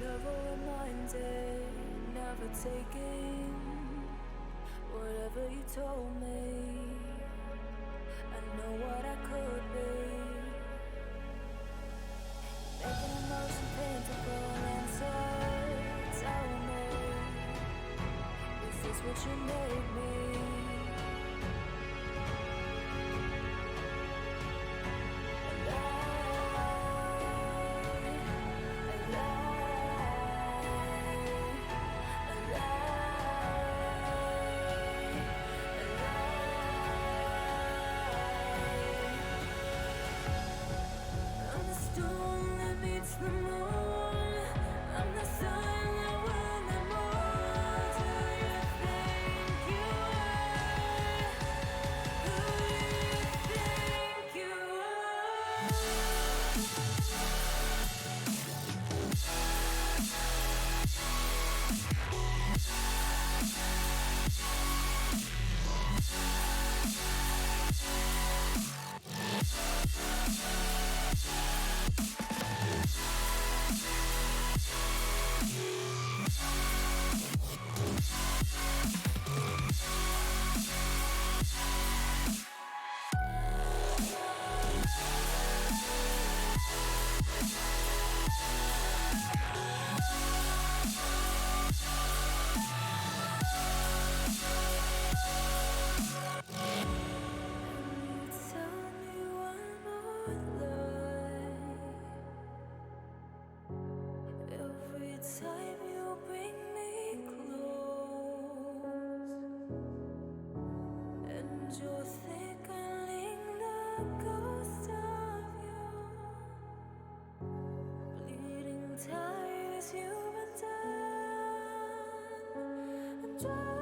Never reminded, never taking whatever you told me. I know what I could be, making emotion paintable answers. Tell me, is this what you made me? Every time you bring me close, and you're thickening the ghost of you, bleeding tires you've undone, undone.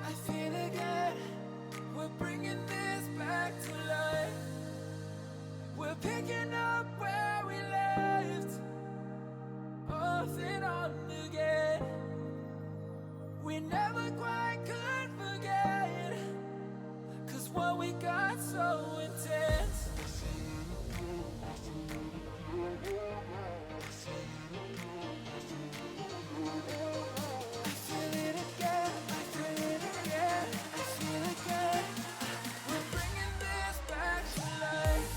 I feel never quite could forget, 'cause what we got so intense. I feel it again, I feel it again, I feel it again. We're bringing this back to life.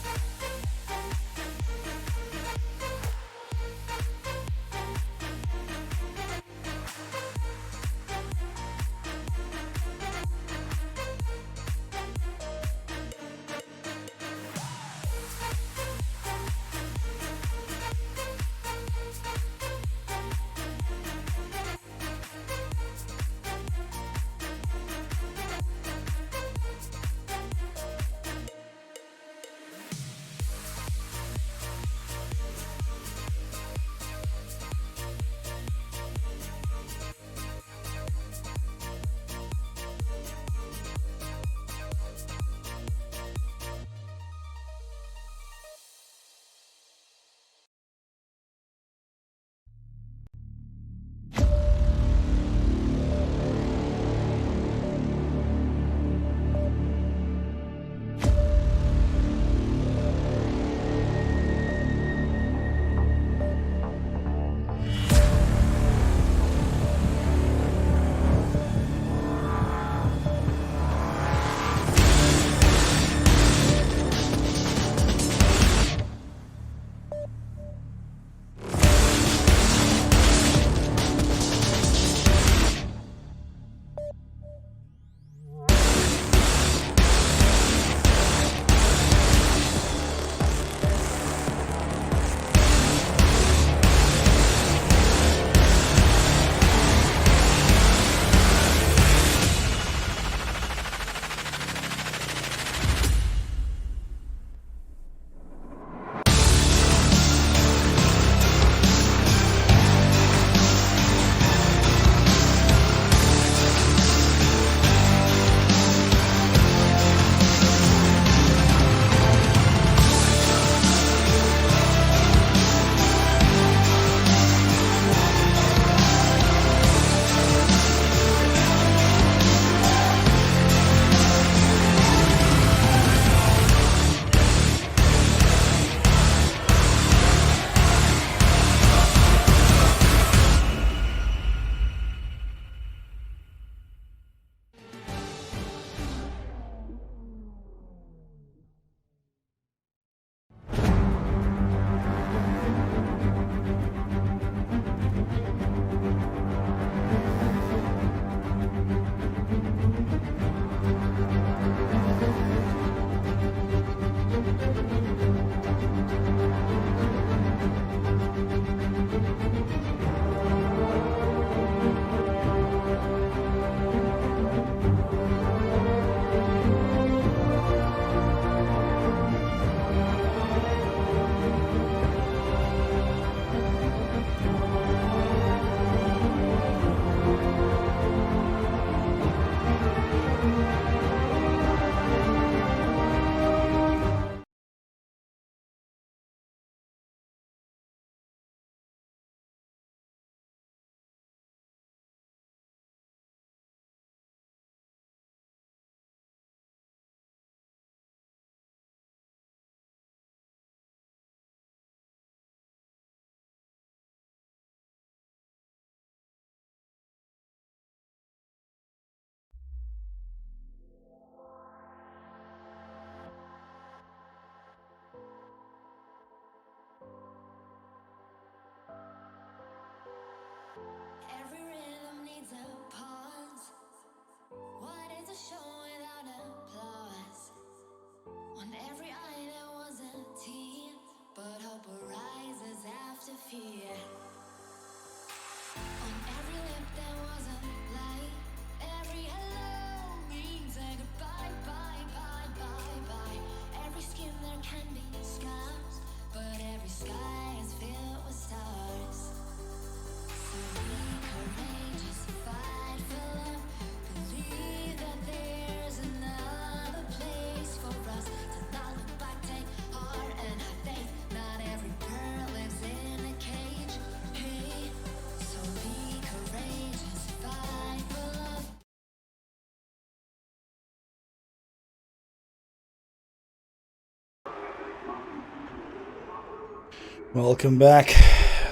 Welcome back,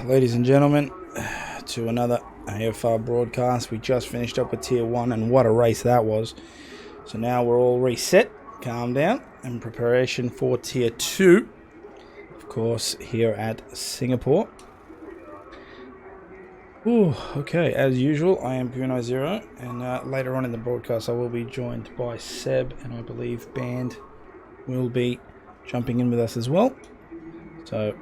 ladies and gentlemen, to another AFR broadcast. We just finished up with Tier 1, and what a race that was. So now we're all reset, calm down, in preparation for Tier 2, of course, here at Singapore. Ooh, okay, as usual, I am Bruno Zero, and later on in the broadcast I will be joined by Seb, and I believe Band will be jumping in with us as well. So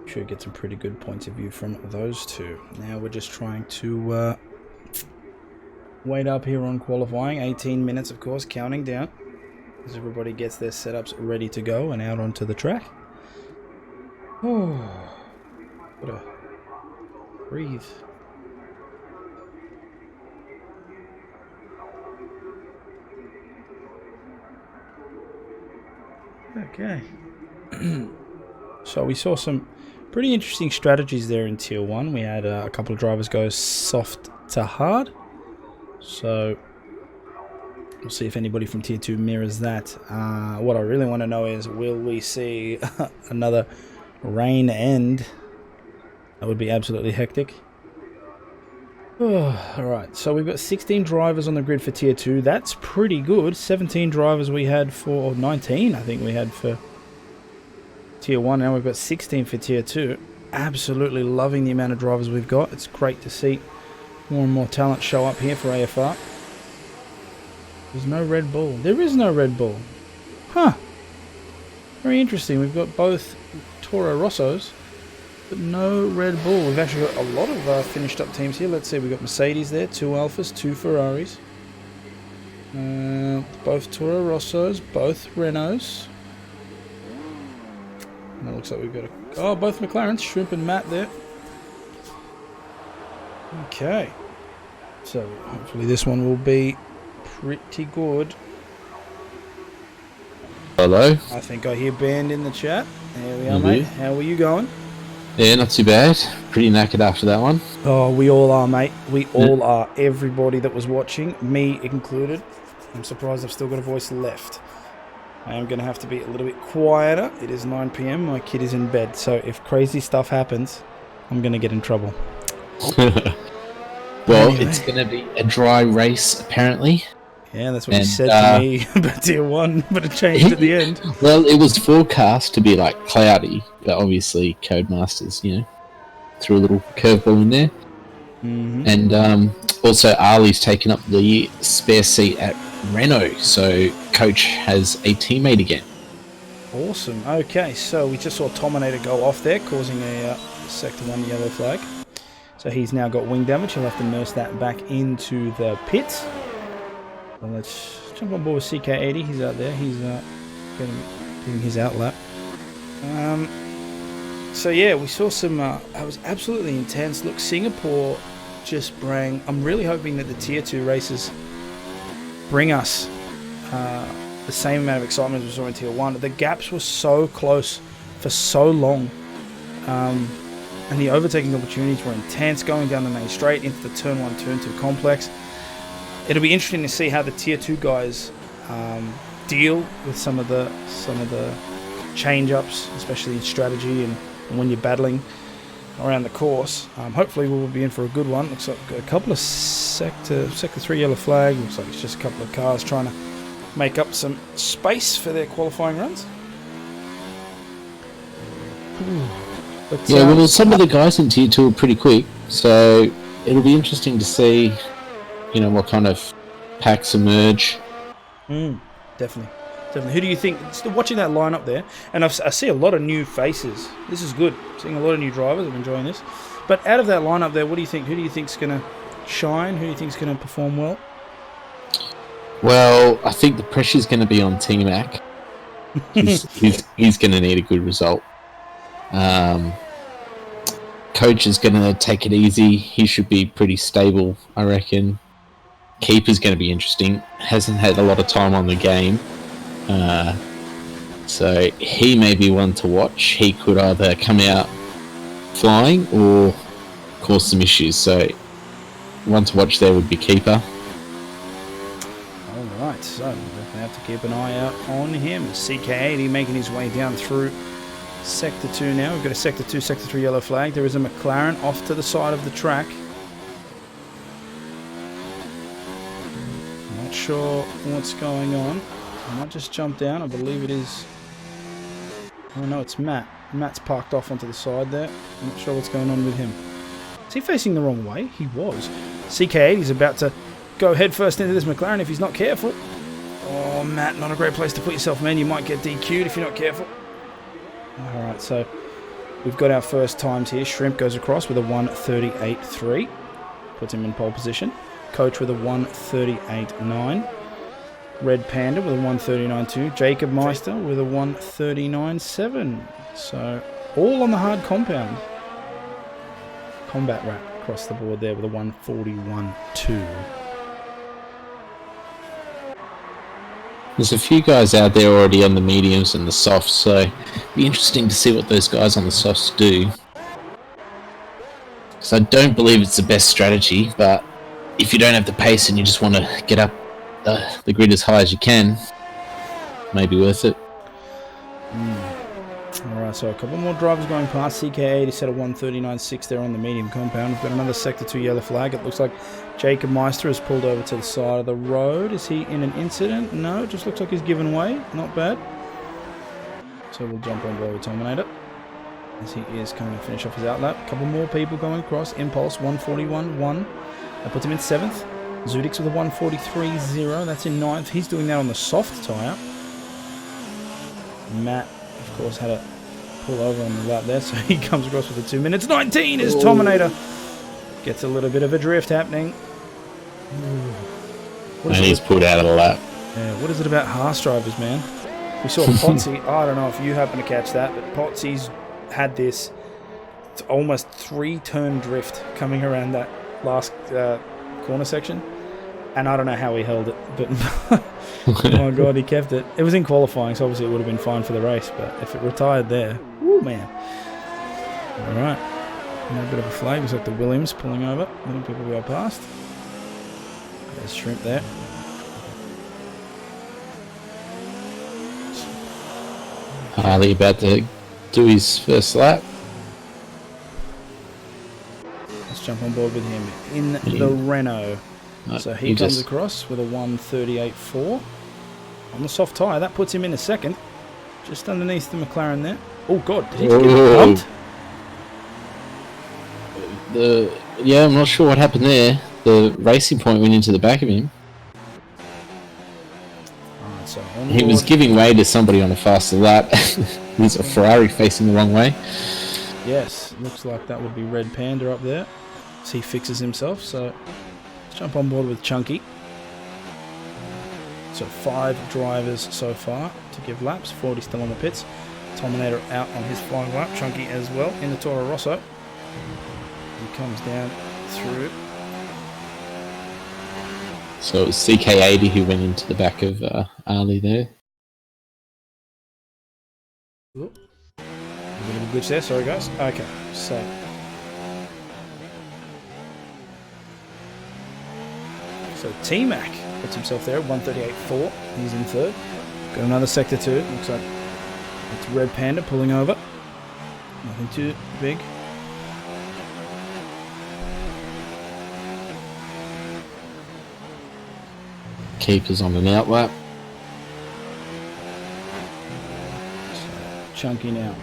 should get some pretty good points of view from those two. Now we're just trying to wait up here on qualifying. 18 minutes, of course, counting down as everybody gets their setups ready to go and out onto the track. Oh, gotta breathe. Okay. So we saw some pretty interesting strategies there in Tier 1. We had a couple of drivers go soft to hard. So we'll see if anybody from Tier 2 mirrors that. What I really want to know is, will we see another rain end? That would be absolutely hectic. Alright, so we've got 16 drivers on the grid for Tier 2. That's pretty good. 17 drivers we had for, or 19 I think we had for Tier 1. Now we've got 16 for Tier 2. Absolutely loving the amount of drivers we've got. It's great to see more and more talent show up here for AFR. There's no Red Bull. There is no Red Bull. Huh. Very interesting. We've got both Toro Rossos, but no Red Bull. We've actually got a lot of finished up teams here. Let's see. We've got Mercedes there, 2 Alphas, 2 Ferraris. Both Toro Rossos, both Renaults. And it looks like we've got both McLarens, Shrimp and Matt there. Okay. So hopefully this one will be pretty good. Hello. I think I hear Band in the chat. There we are, mate. How are you going? Yeah, not too bad. Pretty knackered after that one. Oh, we all are, mate. We all are. Everybody that was watching, me included. I'm surprised I've still got a voice left. I am going to have to be a little bit quieter. It is 9 p.m. My kid is in bed. So if crazy stuff happens, I'm going to get in trouble. Well, anyway. It's going to be a dry race, apparently. Yeah, that's what you said to me about Tier 1, but it changed at the end. Well, it was forecast to be like cloudy, but obviously Codemasters, threw a little curveball in there. Mm-hmm. And also Ali's taken up the spare seat at Renault, so Coach has a teammate again. Awesome. Okay, so we just saw Tominator go off there, causing a Sector 1 yellow flag. So he's now got wing damage. He'll have to nurse that back into the pits. Well, let's jump on board with CK80. He's out there. He's getting his outlap. So yeah, we saw some. It was absolutely intense. Look, Singapore just bring. I'm really hoping that the Tier 2 races bring us the same amount of excitement as we saw in Tier 1. The gaps were so close for so long, and the overtaking opportunities were intense. Going down the main straight into the Turn 1, Turn 2 complex. It'll be interesting to see how the Tier 2 guys deal with some of the change-ups, especially in strategy and when you're battling around the course. Hopefully we'll be in for a good one. Looks like a couple of Sector 3 yellow flag. Looks like it's just a couple of cars trying to make up some space for their qualifying runs. But, yeah, well, some of the guys in Tier 2 are pretty quick, so it'll be interesting to see what kind of packs emerge. Definitely. Who do you think, watching that lineup there, and I see a lot of new faces. This is good. Seeing a lot of new drivers. I'm enjoying this. But out of that lineup there, what do you think? Who do you think's going to shine? Who do you think's going to perform well? Well, I think the pressure's going to be on T-Mac. He's going to need a good result. Coach is going to take it easy. He should be pretty stable, I reckon. Keeper's going to be interesting. Hasn't had a lot of time on the game. So he may be one to watch. He could either come out flying or cause some issues. So one to watch there would be Keeper. Alright, so we're going to have to keep an eye out on him. CK80 making his way down through Sector 2 now. We've got a Sector 2, Sector 3 yellow flag. There is a McLaren off to the side of the track. Not sure what's going on. I might just jump down. I believe it is... Oh no, it's Matt. Matt's parked off onto the side there. I'm not sure what's going on with him. Is he facing the wrong way? He was. CK8 is about to go head first into this McLaren if he's not careful. Oh, Matt, not a great place to put yourself, man. You might get DQ'd if you're not careful. Alright, so we've got our first times here. Shrimp goes across with a 1:38.3. Puts him in pole position. Coach with a 1:38.9. Red Panda with a 1:39.2. Jacob Meister with a 1:39.7. So, all on the hard compound. Combat Rat across the board there with a 1:41.2. There's a few guys out there already on the mediums and the softs, so it'd be interesting to see what those guys on the softs do. Because I don't believe it's the best strategy, but if you don't have the pace and you just want to get up the grid as high as you can, maybe worth it. Alright, so a couple more drivers going past. CK8 is set at 1:39.6 there on the medium compound. We've got another Sector 2 yellow flag. It looks like Jacob Meister has pulled over to the side of the road. Is he in an incident? No, it just looks like he's given way. Not bad. So we'll jump on board with Terminator as he is coming to finish off his outlap. A couple more people going across. Impulse 1:41.1. That puts him in 7th. Zudix with a 1:43.0. That's in 9th. He's doing that on the soft tyre. Matt, of course, had a pull over on the lap there, so he comes across with a 2 minutes 19 as Terminator gets a little bit of a drift happening. And he's pulled out of the lap. Yeah, what is it about Haas drivers, man? We saw Potsy. I don't know if you happen to catch that, but Potsy's had this almost 3-turn drift coming around that last corner section, and I don't know how he held it, but oh my god, he kept it. It was in qualifying, so obviously it would have been fine for the race, but if it retired there, woo man. Alright, a bit of a flag. Looks like the Williams pulling over, letting people go past. There's Shrimp there. Harley about to do his first lap. Let's jump on board with him in the Renault. So he comes across with a 1:38.4 on the soft tyre. That puts him in a 2nd, just underneath the McLaren there. Oh god, did he just get bumped? Yeah, I'm not sure what happened there. The racing point went into the back of him. Alright, so he was giving way to somebody on a faster lap. There's a Ferrari facing the wrong way. Yes, looks like that would be Red Panda up there. So he fixes himself, so let's jump on board with Chunky. So 5 drivers so far to give laps, 40 still on the pits. Terminator out on his final lap, Chunky as well in the Toro Rosso. He comes down through. So it was CK80 who went into the back of Ali there. Ooh. A bit of a glitch there, sorry guys. Okay, so T-Mac puts himself there at 1:38.4. He's in 3rd. Got another Sector 2. Looks like it's Red Panda pulling over. Nothing too big. Keepers on an outlap. So Chunky now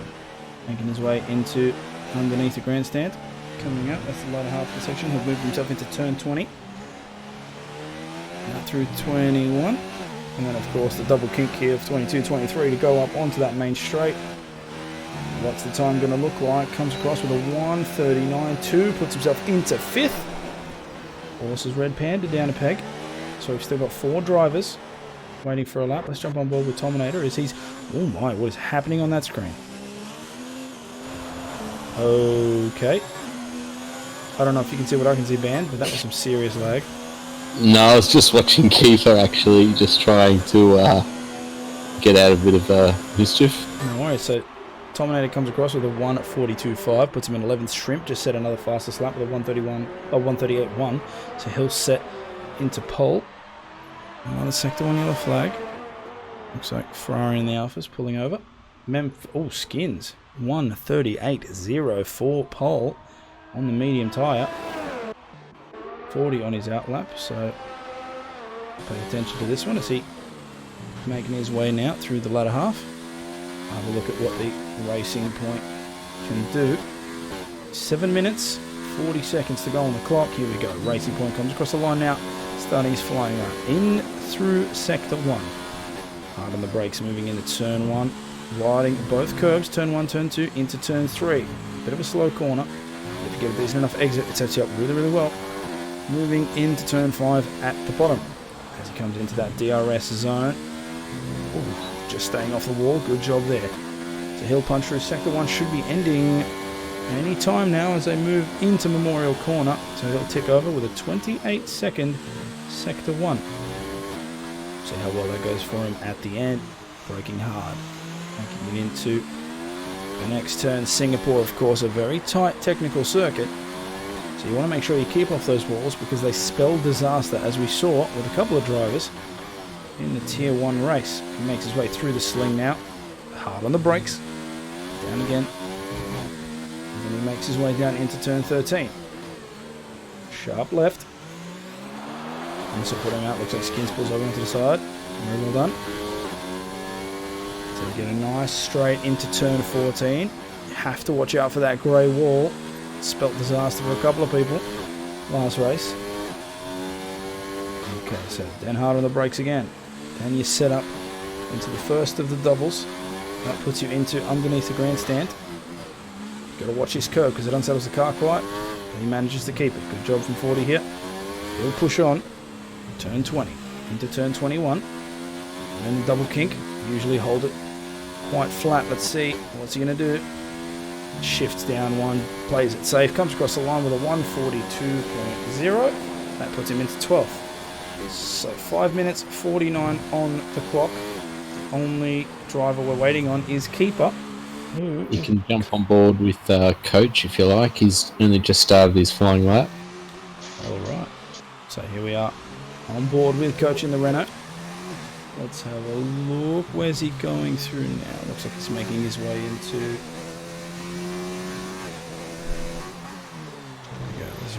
making his way into underneath the grandstand. Coming up, that's the latter half of the section. He'll move himself into turn 20. Now through 21. And then of course the double kink here of 22, 23 to go up onto that main straight. What's the time going to look like? Comes across with a 1:39.2. Puts himself into 5th. Horse's Red Panda down a peg. So we've still got 4 drivers waiting for a lap. Let's jump on board with Terminator as he's... Oh my, what is happening on that screen? Okay. I don't know if you can see what I can see, Band, but that was some serious lag. No, I was just watching Kiefer actually, just trying to get out a bit of mischief. No worries. So Terminator comes across with a 1:42.5, puts him in 11th. Shrimp just set another fastest lap with a 1:38.1. So he'll set into pole. Another Sector 1 yellow flag. Looks like Ferrari in the Alphas pulling over. Oh, Skins. 1:38.04 pole on the medium tyre. 40 on his outlap, so pay attention to this one as he making his way now through the latter half. Have a look at what the Racing Point can do. 7 minutes, 40 seconds to go on the clock. Here we go. Racing Point comes across the line now, starting his flying run in through sector 1. Hard on the brakes, moving into turn 1, riding both curves, turn 1, turn 2, into turn 3. Bit of a slow corner. If you get a decent enough exit, it sets you up really, really well. Moving into turn 5 at the bottom as he comes into that DRS zone. Ooh, just staying off the wall. Good job there. So he'll punch through sector 1. Should be ending any time now as they move into Memorial Corner. So he'll tick over with a 28-second sector 1. See how well that goes for him at the end. Braking hard. Making it into the next turn. Singapore, of course, a very tight technical circuit. So you want to make sure you keep off those walls because they spell disaster, as we saw with a couple of drivers in the Tier 1 race. He makes his way through the sling now. Hard on the brakes. Down again. And then he makes his way down into turn 13. Sharp left. And so put him out. Looks like Skins pulls over onto the side. Very well done. So you get a nice straight into turn 14. You have to watch out for that grey wall. Spelt disaster for a couple of people last race. Okay, so then hard on the brakes again. Then you set up into the first of the doubles. That puts you into underneath the grandstand. Got to watch this curve because it unsettles the car quite. But he manages to keep it. Good job from 40 here. He'll push on. Turn 20 into turn 21. And then the double kink. Usually hold it quite flat. Let's see. What's he going to do? Shifts down one, plays it safe, comes across the line with a 1:42.0. That puts him into 12th. So 5 minutes 49 on the clock. The only driver we're waiting on is Keeper. You can jump on board with Coach if you like. He's only just started his flying lap. Alright. So here we are on board with Coach in the Renault. Let's have a look. Where's he going through now? Looks like he's making his way into...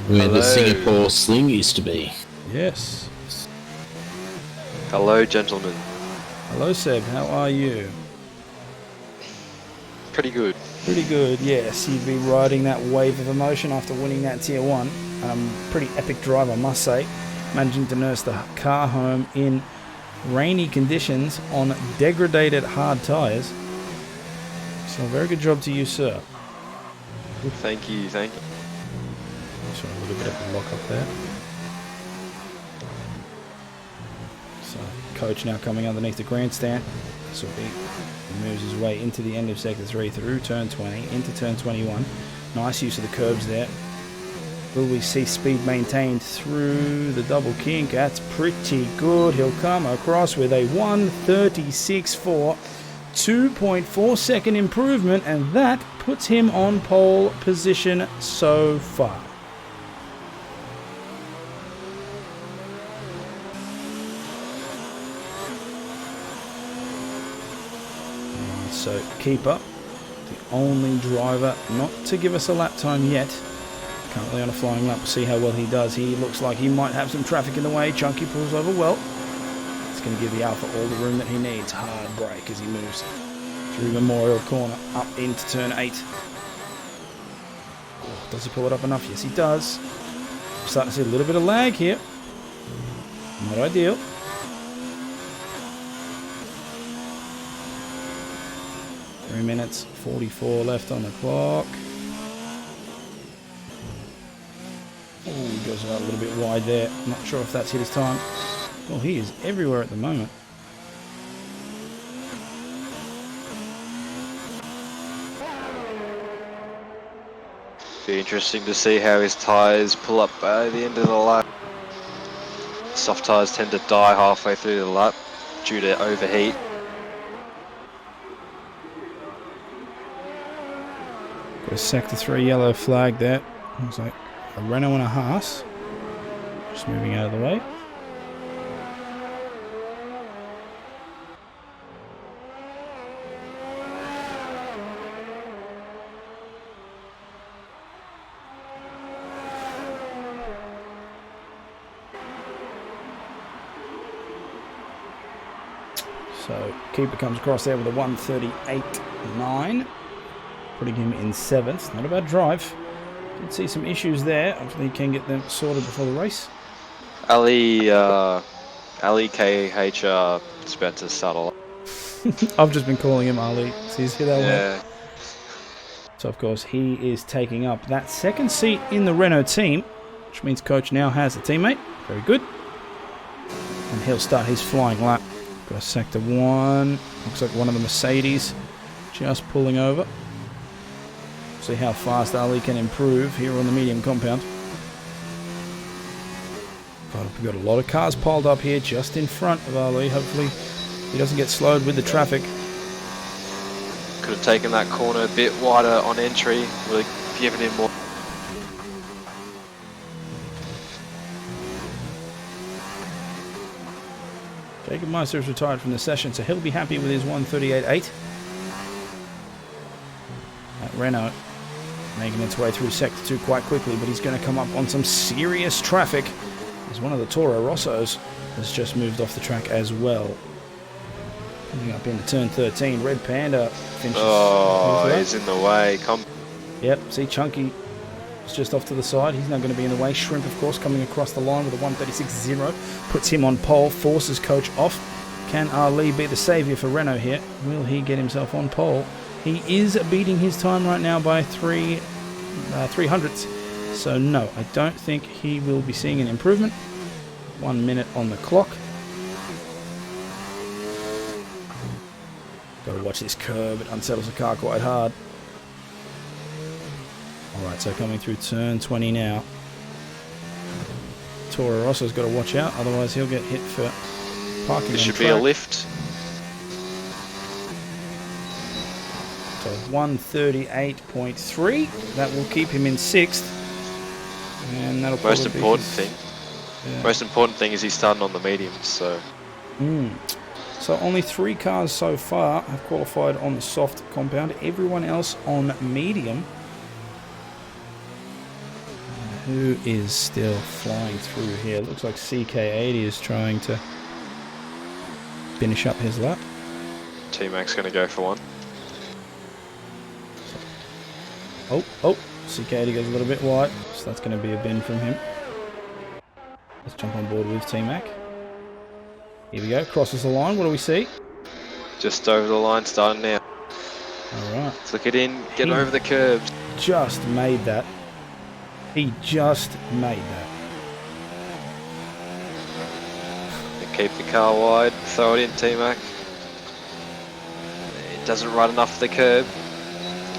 Where the Singapore sling used to be. Yes. Hello, gentlemen. Hello, Seb. How are you? Pretty good. Pretty good, yes. You'd be riding that wave of emotion after winning that Tier 1. Pretty epic drive, I must say. Managing to nurse the car home in rainy conditions on degraded hard tyres. So, very good job to you, sir. Thank you, thank you. So a little bit of a lock up there. So Coach now coming underneath the grandstand. So he moves his way into the end of sector 3 through turn 20 into turn 21. Nice use of the curbs there. Will we see speed maintained through the double kink? That's pretty good. He'll come across with a 1:36.4, 2.4 second improvement, and that puts him on pole position so far. So Keeper, the only driver not to give us a lap time yet. Currently on a flying lap. We'll see how well he does. He looks like he might have some traffic in the way. Chunky pulls over well. It's going to give the Alpha all the room that he needs. Hard brake as he moves through Memorial Corner up into turn 8. Oh, does he pull it up enough? Yes, he does. I'm starting to see a little bit of lag here. Not ideal. Three minutes 44 left on the clock. Oh, he goes out a little bit wide there. Not sure if that's hit his time. Well, he is everywhere at the moment. Be interesting to see how his tyres pull up by the end of the lap. Soft tyres tend to die halfway through the lap due to overheat. Got a sector 3 yellow flag there. Looks like a Renault and a Haas. Just moving out of the way. So keeper comes across there with a 1:38.9, putting him in 7th. Not a bad drive. Did see some issues there. Hopefully he can get them sorted before the race. Ali KH Spencer Saddle. I've just been calling him Ali. So he's hit that one. Yeah. So of course he is taking up that second seat in the Renault team, which means coach now has a teammate. Very good. And he'll start his flying lap. Got sector 1. Looks like one of the Mercedes just pulling over. See how fast Ali can improve here on the medium compound. God, we've got a lot of cars piled up here just in front of Ali. Hopefully he doesn't get slowed with the traffic. Could have taken that corner a bit wider on entry, really given him more. Jacob Meister is retired from the session, so he'll be happy with his 1:38.8. At Renault, making its way through Sector 2 quite quickly, but he's going to come up on some serious traffic as one of the Toro Rossos has just moved off the track as well. Coming up into turn 13, Red Panda finishes. Oh, he's in the way. Yep, see Chunky is just off to the side. He's now going to be in the way. Shrimp, of course, coming across the line with a 1:36.0. Puts him on pole, forces coach off. Can Ali be the saviour for Renault here? Will he get himself on pole? He is beating his time right now by 3 hundredths. So no, I don't think he will be seeing an improvement. 1 minute on the clock. Got to watch this curb. It unsettles the car quite hard. Alright, so coming through turn 20 now. Toro Rosso's got to watch out, otherwise he'll get hit for parking. There should be a lift. So 1:38.3. That will keep him in 6th. And that'll Most probably important be thing. Yeah. Most important thing is he's starting on the mediums, so. So only 3 cars so far have qualified on the soft compound. Everyone else on medium. Who is still flying through here? Looks like CK80 is trying to finish up his lap. T-Mac's going to go for one. Oh, CK80 goes a little bit wide, so that's going to be a bin from him. Let's jump on board with T-Mac. Here we go, crosses the line. What do we see? Just over the line, starting now. Alright. Flick it in, get over the curbs. Just made that. He just made that. Keep the car wide, throw it in, T-Mac. It doesn't run enough for the curb.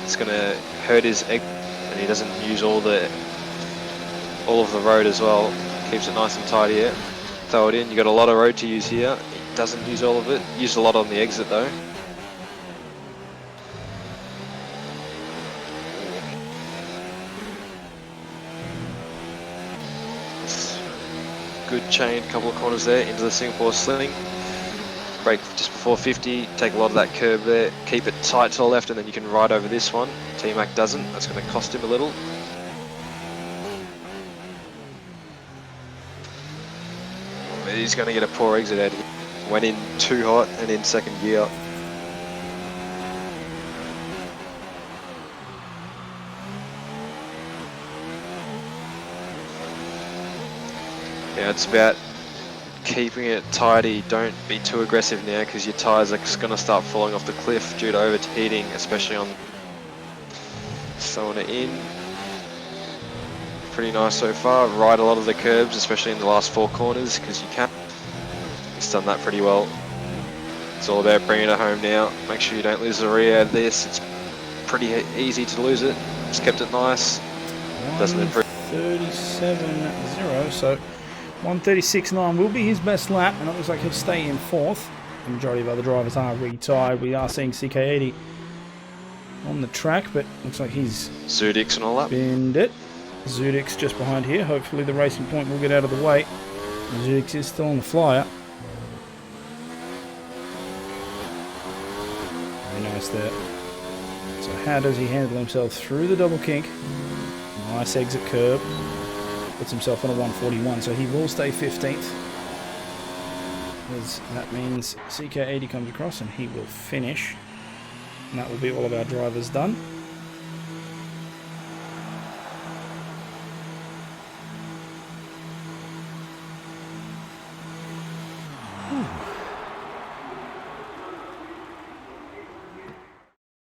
It's going to hurt his egg, and he doesn't use all of the road as well. Keeps it nice and tidy here. Throw it in. You got a lot of road to use here. He doesn't use all of it. Used a lot on the exit though. Good chain, couple of corners there into the Singapore sling. Brake just before 50, take a lot of that curb there, keep it tight to the left, and then you can ride over this one. T-Mac doesn't, that's going to cost him a little. He's going to get a poor exit out of here. Went in too hot and in second gear. Yeah, it's about keeping it tidy. Don't be too aggressive now because your tyres are going to start falling off the cliff due to overheating, especially on throwing it in. Pretty nice so far. Ride a lot of the curbs, especially in the last 4 corners because you can. He's done that pretty well. It's all about bringing it home now. Make sure you don't lose the rear out of this. It's pretty easy to lose it. Just kept it nice. Doesn't improve. 37.0, so 1:36.9 will be his best lap, and it looks like he'll stay in 4th. The majority of other drivers are retired. We are seeing CK80 on the track, but looks like he's Zudix and all that. binned it. Zudix just behind here. Hopefully the racing point will get out of the way. Zudix is still on the flyer. Very nice there. So how does he handle himself through the double kink? Nice exit curb. Puts himself on a 141, so he will stay 15th. because that means CK80 comes across and he will finish. And that will be all of our drivers done.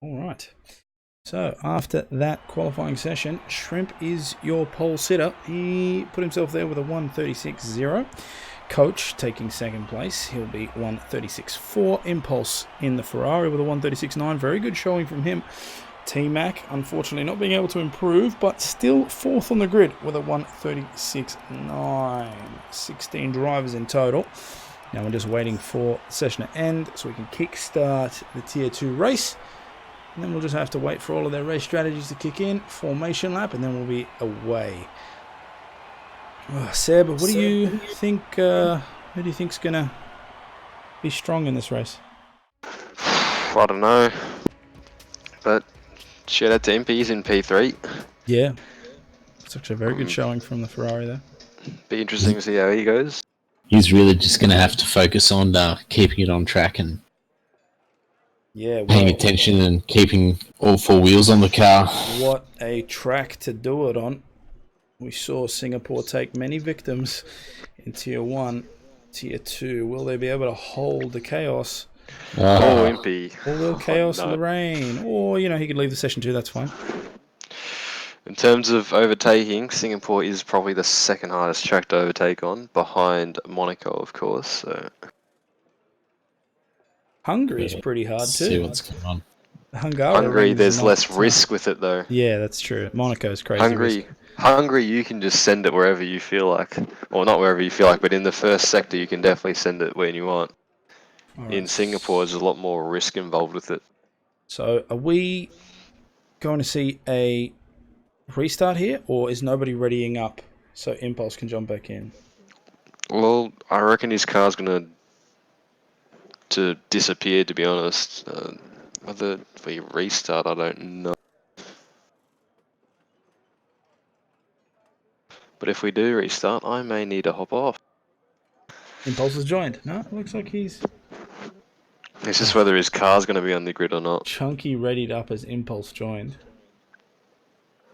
All right. So after that qualifying session, Shrimp is your pole sitter. He put himself there with a 1:36.0. Coach taking second place. He'll be 1:36.4. Impulse in the Ferrari with a 1:36.9. Very good showing from him. T-Mac, unfortunately not being able to improve, but still fourth on the grid with a 1:36.9. 16 drivers in total. Now we're just waiting for the session to end so we can kickstart the Tier 2 race. And then we'll just have to wait for all of their race strategies to kick in, formation lap, and then we'll be away. Oh, Seb, what do you think? Who do you think's gonna be strong in this race? I don't know, but shout out to MP, he's in P3. Yeah, it's actually a very good showing from the Ferrari there. Be interesting to see how he goes. He's really just going to have to focus on keeping it on track and paying attention and keeping all four wheels on the car. What a track to do it on. We saw Singapore take many victims in Tier 1, Tier 2. Will they be able to hold the chaos? Oh, Impy. Or will chaos in the rain? Or, you know, he could leave the session too, that's fine. In terms of overtaking, Singapore is probably the second hardest track to overtake on, behind Monaco, of course. So Hungary is pretty hard too. See what's going on. Hungary, there's less risk with it though. Yeah, that's true. Monaco's crazy. Hungary, you can just send it wherever you feel like, or not wherever you feel like, but in the first sector, you can definitely send it where you want. Right. In Singapore, there's a lot more risk involved with it. So, are we going to see a restart here, or is nobody readying up so Impulse can jump back in? Well, I reckon his car's going to disappear, to be honest. Whether we restart, I don't know. But if we do restart, I may need to hop off. Impulse has joined. No, it looks like he's... It's just whether his car's going to be on the grid or not. Chunky readied up as Impulse joined.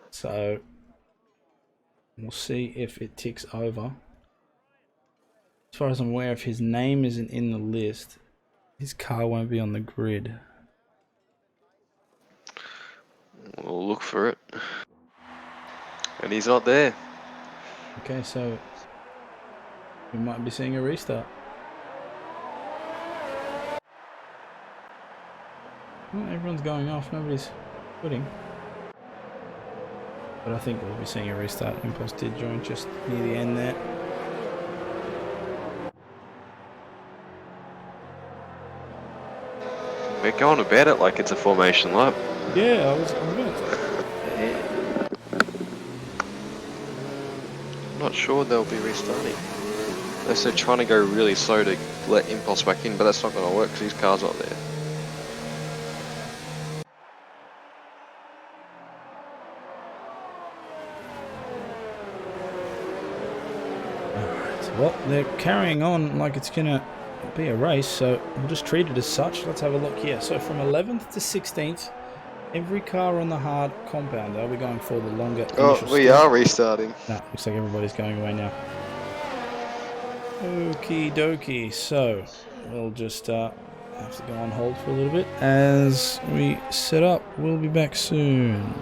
So, we'll see if it ticks over. As far as I'm aware, if his name isn't in the list, his car won't be on the grid. We'll look for it. And he's not there. Okay, so we might be seeing a restart. Well, everyone's going off, nobody's quitting. But I think we'll be seeing a restart. Impulse did join just near the end there. We're going about it like it's a formation lap. Yeah, I'm going to... I'm not sure they'll be restarting. They're trying to go really slow to let Impulse back in, but that's not going to work because his car's not there. Alright, well, they're carrying on like it's going to be a race, so we'll just treat it as such. Let's have a look here. So from 11th to 16th, every car on the hard compound. Are we going for the longer initial we are restarting. Nah, looks like everybody's going away now. Okie dokie. So, we'll just have to go on hold for a little bit as we set up. We'll be back soon.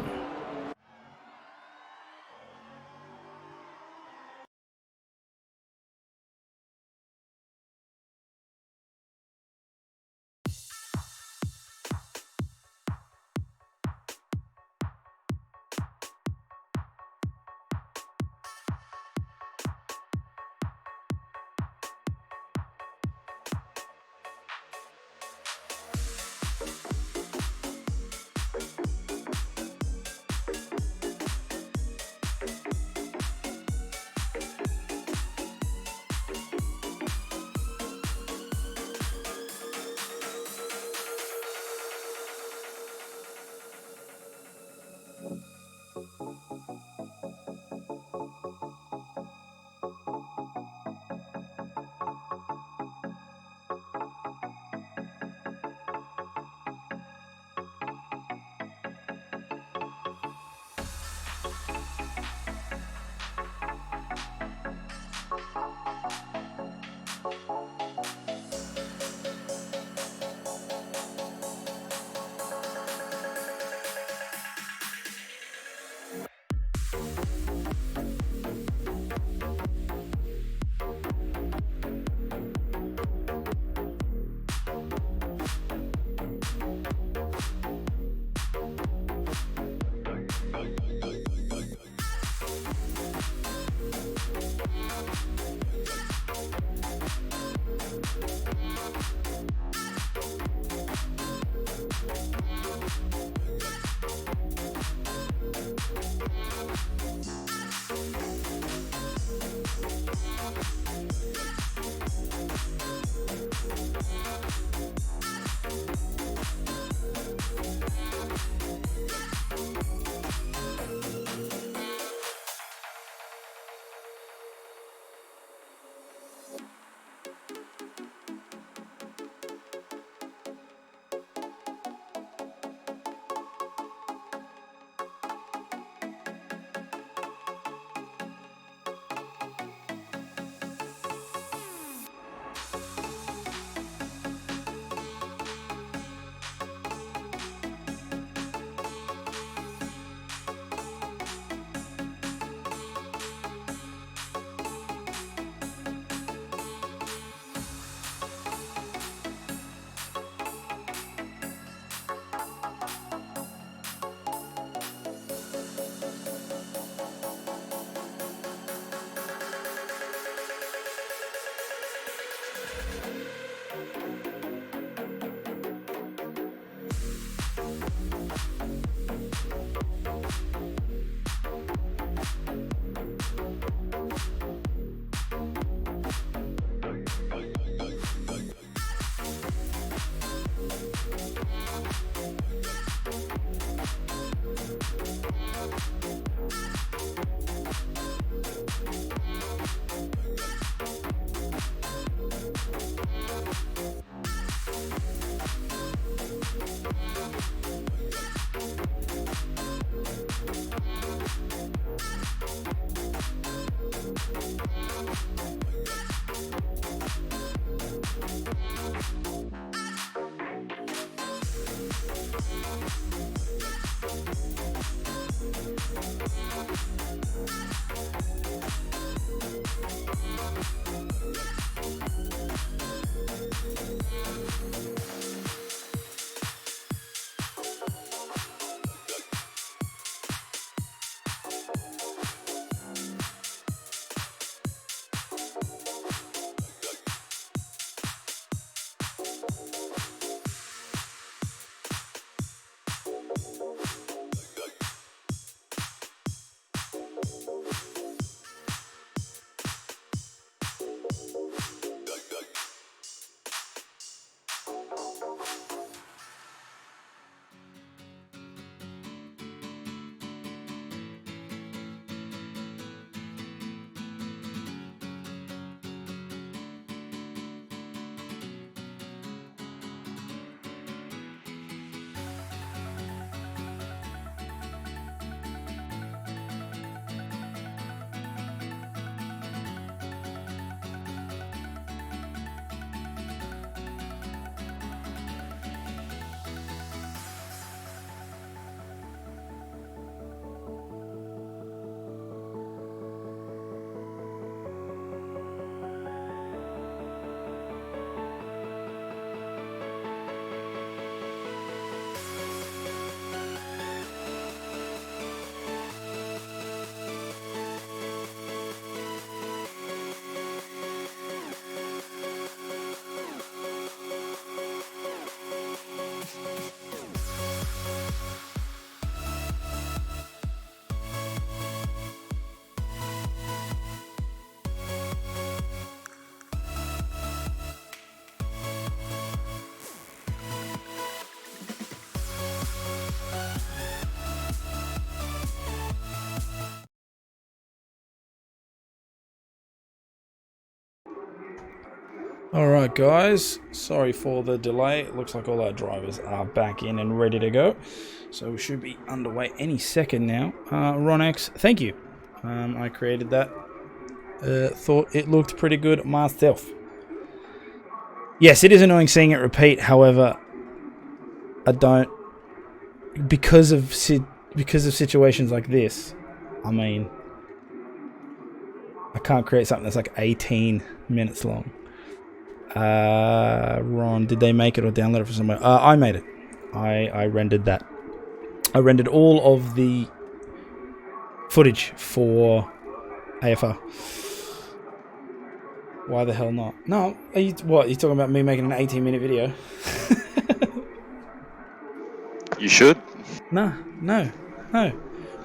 Alright guys, sorry for the delay. It looks like all our drivers are back in and ready to go. So we should be underway any second now. Ronex, thank you. I created that. Thought it looked pretty good myself. Yes, it is annoying seeing it repeat, however, I don't... Because of situations like this, I mean... I can't create something that's like 18 minutes long. Ron, did they make it or download it from somewhere? I made it. I rendered that. I rendered all of the footage for AFR. Why the hell not? No, what? Are you talking about me making an 18-minute video? You should. No. My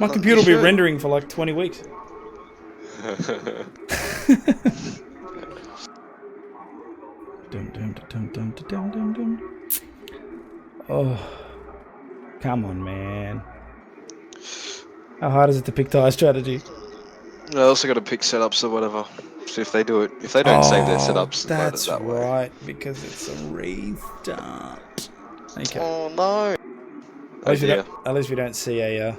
computer will be rendering for like 20 weeks. Dum, dum, dum, dum, dum, dum, dum. Oh, come on, man. How hard is it to pick tyre strategy? I also got to pick setups or whatever. So if they do it, if they don't save their Oh, setups and load it that's that way. right, because it's a restart. Okay. Oh no! At Oh least dear. we don't see a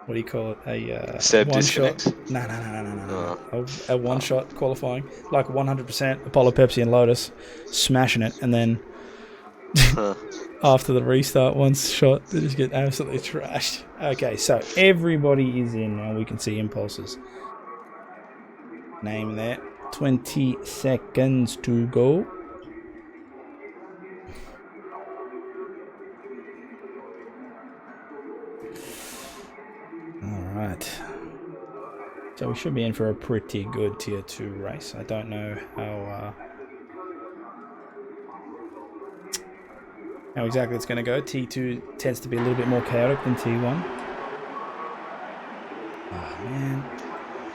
what do you call it? A Seb one shot. disconnect. No. A one shot qualifying, like 100% Apollo, Pepsi, and Lotus, smashing it, and then Huh. after the restart, one shot, they just get absolutely trashed. Okay, so everybody is in now. We can see impulses. Name there. 20 seconds to go. Alright. So we should be in for a pretty good Tier 2 race. I don't know how exactly it's going to go. T2 tends to be a little bit more chaotic than T1. Oh, man.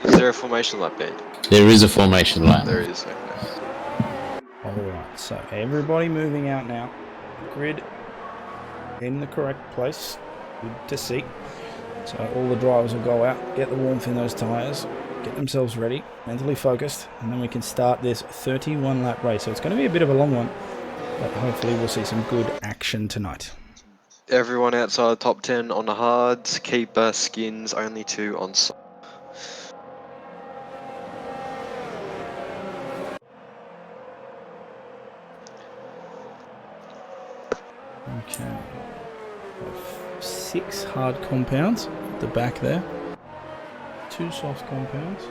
Is there a formation lap band? There is a formation lap. There is. Okay. Alright, so everybody moving out now. Grid in the correct place. Good to see. So all the drivers will go out, get the warmth in those tyres, get themselves ready, mentally focused, and then we can start this 31 lap race. So it's going to be a bit of a long one, but hopefully we'll see some good action tonight. Everyone outside the top 10 on the hards. Keeper, skins, only 2 on soft. Okay. 6 hard compounds at the back there. 2 soft compounds.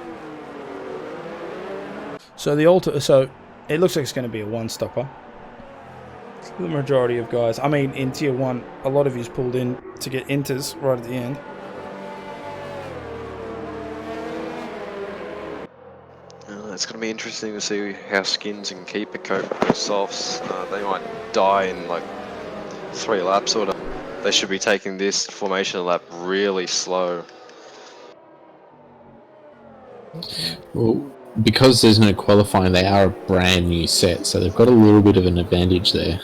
So it looks like it's going to be a one-stopper. The majority of guys, I mean, in Tier 1, a lot of yous pulled in to get inters right at the end. It's going to be interesting to see how skins and keeper cope with those softs. They might die in like 3 laps or whatever. They should be taking this formation lap really slow. Well, because there's no qualifying, they are a brand new set, so they've got a little bit of an advantage there.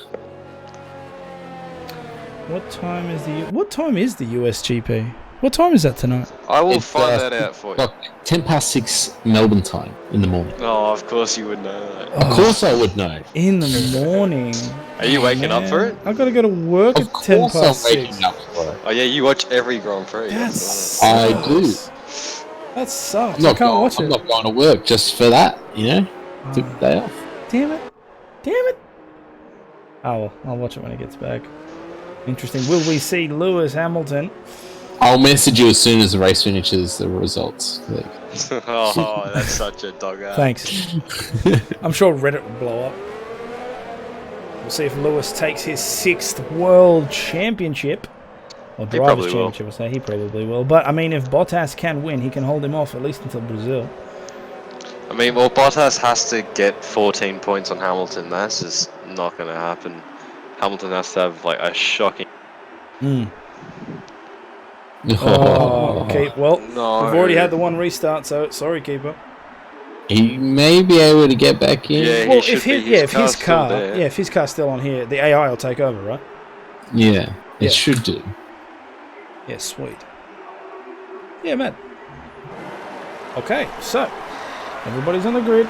What time is the USGP? What time is that tonight? I will It's, find that out for you. Like 6 Melbourne time in the morning. Oh, of course you would know that. Of course I would know. In the morning. Are you waking up for it? I've got to go to work Of at 10 course I'm past 6. waking up for it. Oh yeah, you watch every Grand Prix. That That's I do. sucks. That sucks. I'm I not, can't going, watch I'm it. not going to work just for that, you know? Took the day off. Damn it. Oh well, I'll watch it when it gets back. Interesting. Will we see Lewis Hamilton? I'll message you as soon as the race finishes the results. oh, that's such a dog out. Thanks. I'm sure Reddit will blow up. We'll see if Lewis takes his 6th World Championship. Or He Drivers' probably will. Championship, I'll say. He probably will. But, I mean, if Bottas can win, he can hold him off at least until Brazil. I mean, well, Bottas has to get 14 points on Hamilton. That's just not going to happen. Hamilton has to have like a shocking. Oh, okay. Well, No. we've already had the one restart, so sorry, keeper. He may be able to get back in. Yeah, Well, he if should his, be. if his car's still car, there. if his car's still on here, the AI will take over, right? Yeah, it Yeah. should do. Yeah, sweet. Yeah, man. Okay, so everybody's on the grid.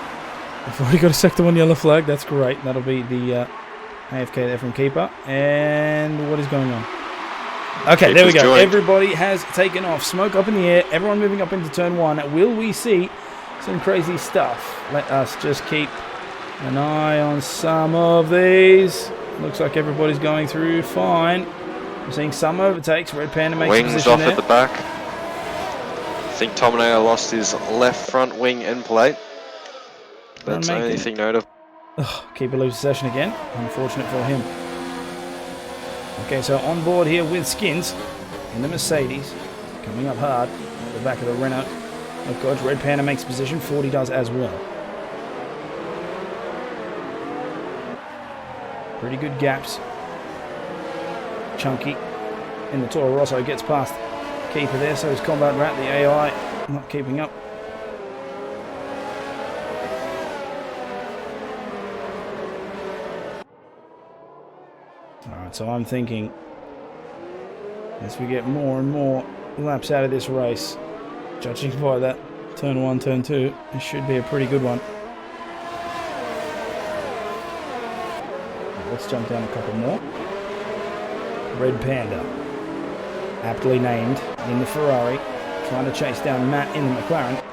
We've already got a sector 1 yellow flag. That's great. That'll be the AFK there from keeper. And what is going on? Okay, there we go. Keeper's joined. Everybody has taken off. Smoke up in the air. Everyone moving up into turn 1. Will we see some crazy stuff? Let us just keep an eye on some of these. Looks like everybody's going through fine. We're seeing some overtakes. Red Panda makes a Wings position off there. at the back. I think Tominator lost his left front wing end plate. That's the only thing notable. Oh, keeper loses session again. Unfortunate for him. Okay, so on board here with Skins in the Mercedes. Coming up hard at the back of the Renault. Of course, Red Panda makes position. 40 does as well. Pretty good gaps. Chunky in the Toro Rosso gets past keeper there, so is Combat Rat, the AI, not keeping up. Alright, so I'm thinking as we get more and more laps out of this race, judging by that turn 1, turn 2, it should be a pretty good one. Let's jump down a couple more. Red Panda, aptly named in the Ferrari, trying to chase down Matt in the McLaren.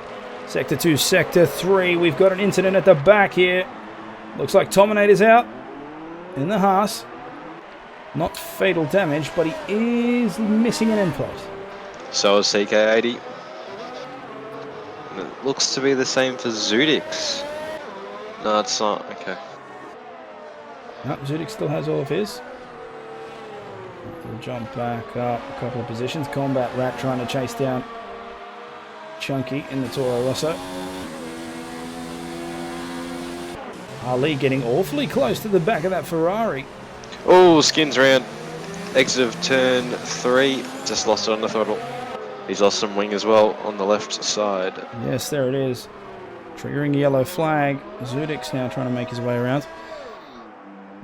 Sector 2, Sector 3, we've got an incident at the back here. Looks like Tominator's out in the Haas. Not fatal damage, but he is missing an end plate. So is CK80. And it looks to be the same for Zudix. No, it's not. Okay. No, Zudix still has all of his. We'll jump back up a couple of positions. Combat Rat trying to chase down Chunky in the Toro Rosso. Ali getting awfully close to the back of that Ferrari. Oh, skins round. Exit of turn 3. Just lost it on the throttle. He's lost some wing as well on the left side. Yes, there it is. Triggering yellow flag. Zudix now trying to make his way around,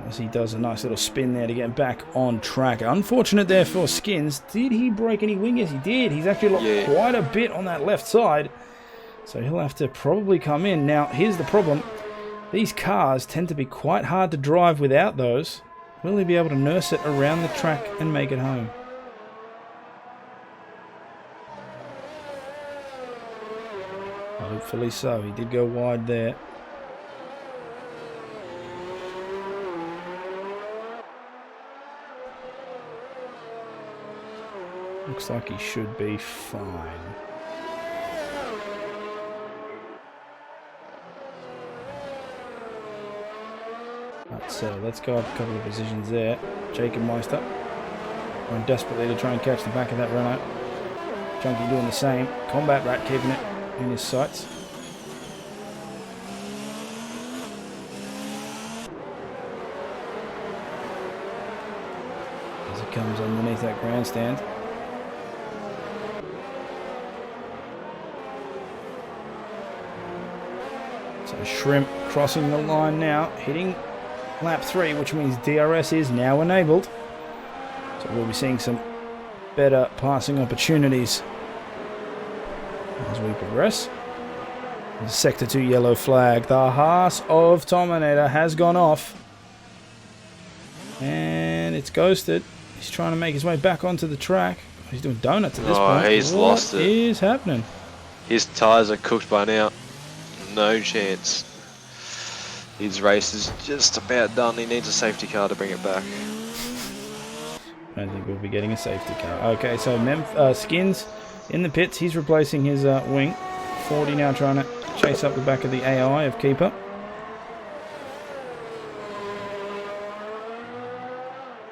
as he does a nice little spin there to get back on track. Unfortunate there for Skins. Did he break any wing? Yes, he did. He's actually lost quite a bit on that left side, so he'll have to probably come in. Now, here's the problem. These cars tend to be quite hard to drive without those. Will he be able to nurse it around the track and make it home? Hopefully so. He did go wide there. Looks like he should be fine. So let's go up a couple of positions there. Jacob Meister going desperately to try and catch the back of that Renault. Chunky doing the same. Combat Rat keeping it in his sights. As he comes underneath that grandstand. So Shrimp crossing the line now, hitting lap 3, which means DRS is now enabled. So we'll be seeing some better passing opportunities as we progress. The Sector 2 yellow flag. The Haas of Tominator has gone off. And it's ghosted. He's trying to make his way back onto the track. He's doing donuts at this point. He's lost it. What is happening? His tyres are cooked by now. No chance. His race is just about done. He needs a safety car to bring it back. I don't think we'll be getting a safety car. Okay, so Skins in the pits. He's replacing his wing. 40 now trying to chase up the back of the AI of Keeper.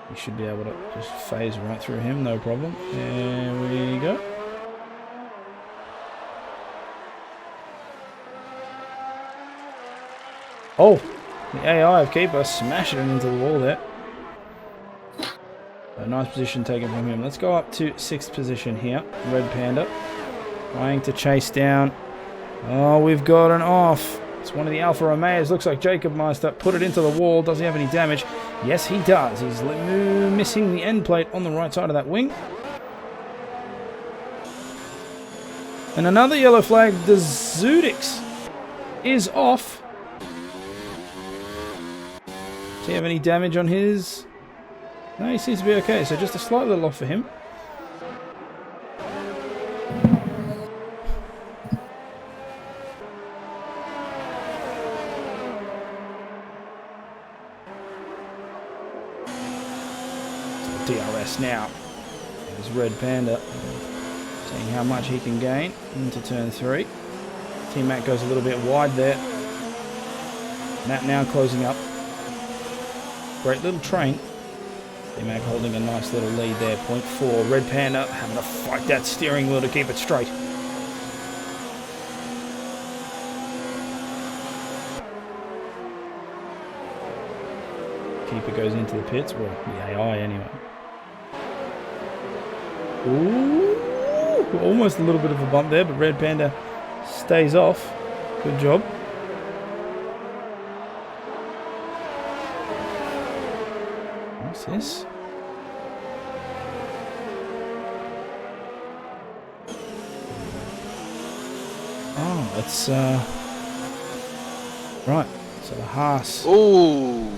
He should be able to just phase right through him, no problem. There we go. Oh, the AI of Keeper smashing it into the wall there. A nice position taken from him. Let's go up to 6th position here. Red Panda trying to chase down. Oh, we've got an off. It's one of the Alfa Romeos. Looks like Jacob Meister put it into the wall. Does he have any damage? Yes, he does. He's missing the end plate on the right side of that wing. And another yellow flag. The Zudix is off. Does he have any damage on his? No, he seems to be okay. So just a slight little off for him. DRS now. There's Red Panda. Seeing how much he can gain into turn 3. Team Matt goes a little bit wide there. Matt now closing up. Great little train. T-Mac holding a nice little lead there. 0.4. Red Panda having to fight that steering wheel to keep it straight. Keeper goes into the pits. Well, the AI anyway. Ooh, almost a little bit of a bump there, but Red Panda stays off. Good job. What's this? Oh, it's right. So the Haas. Ooh.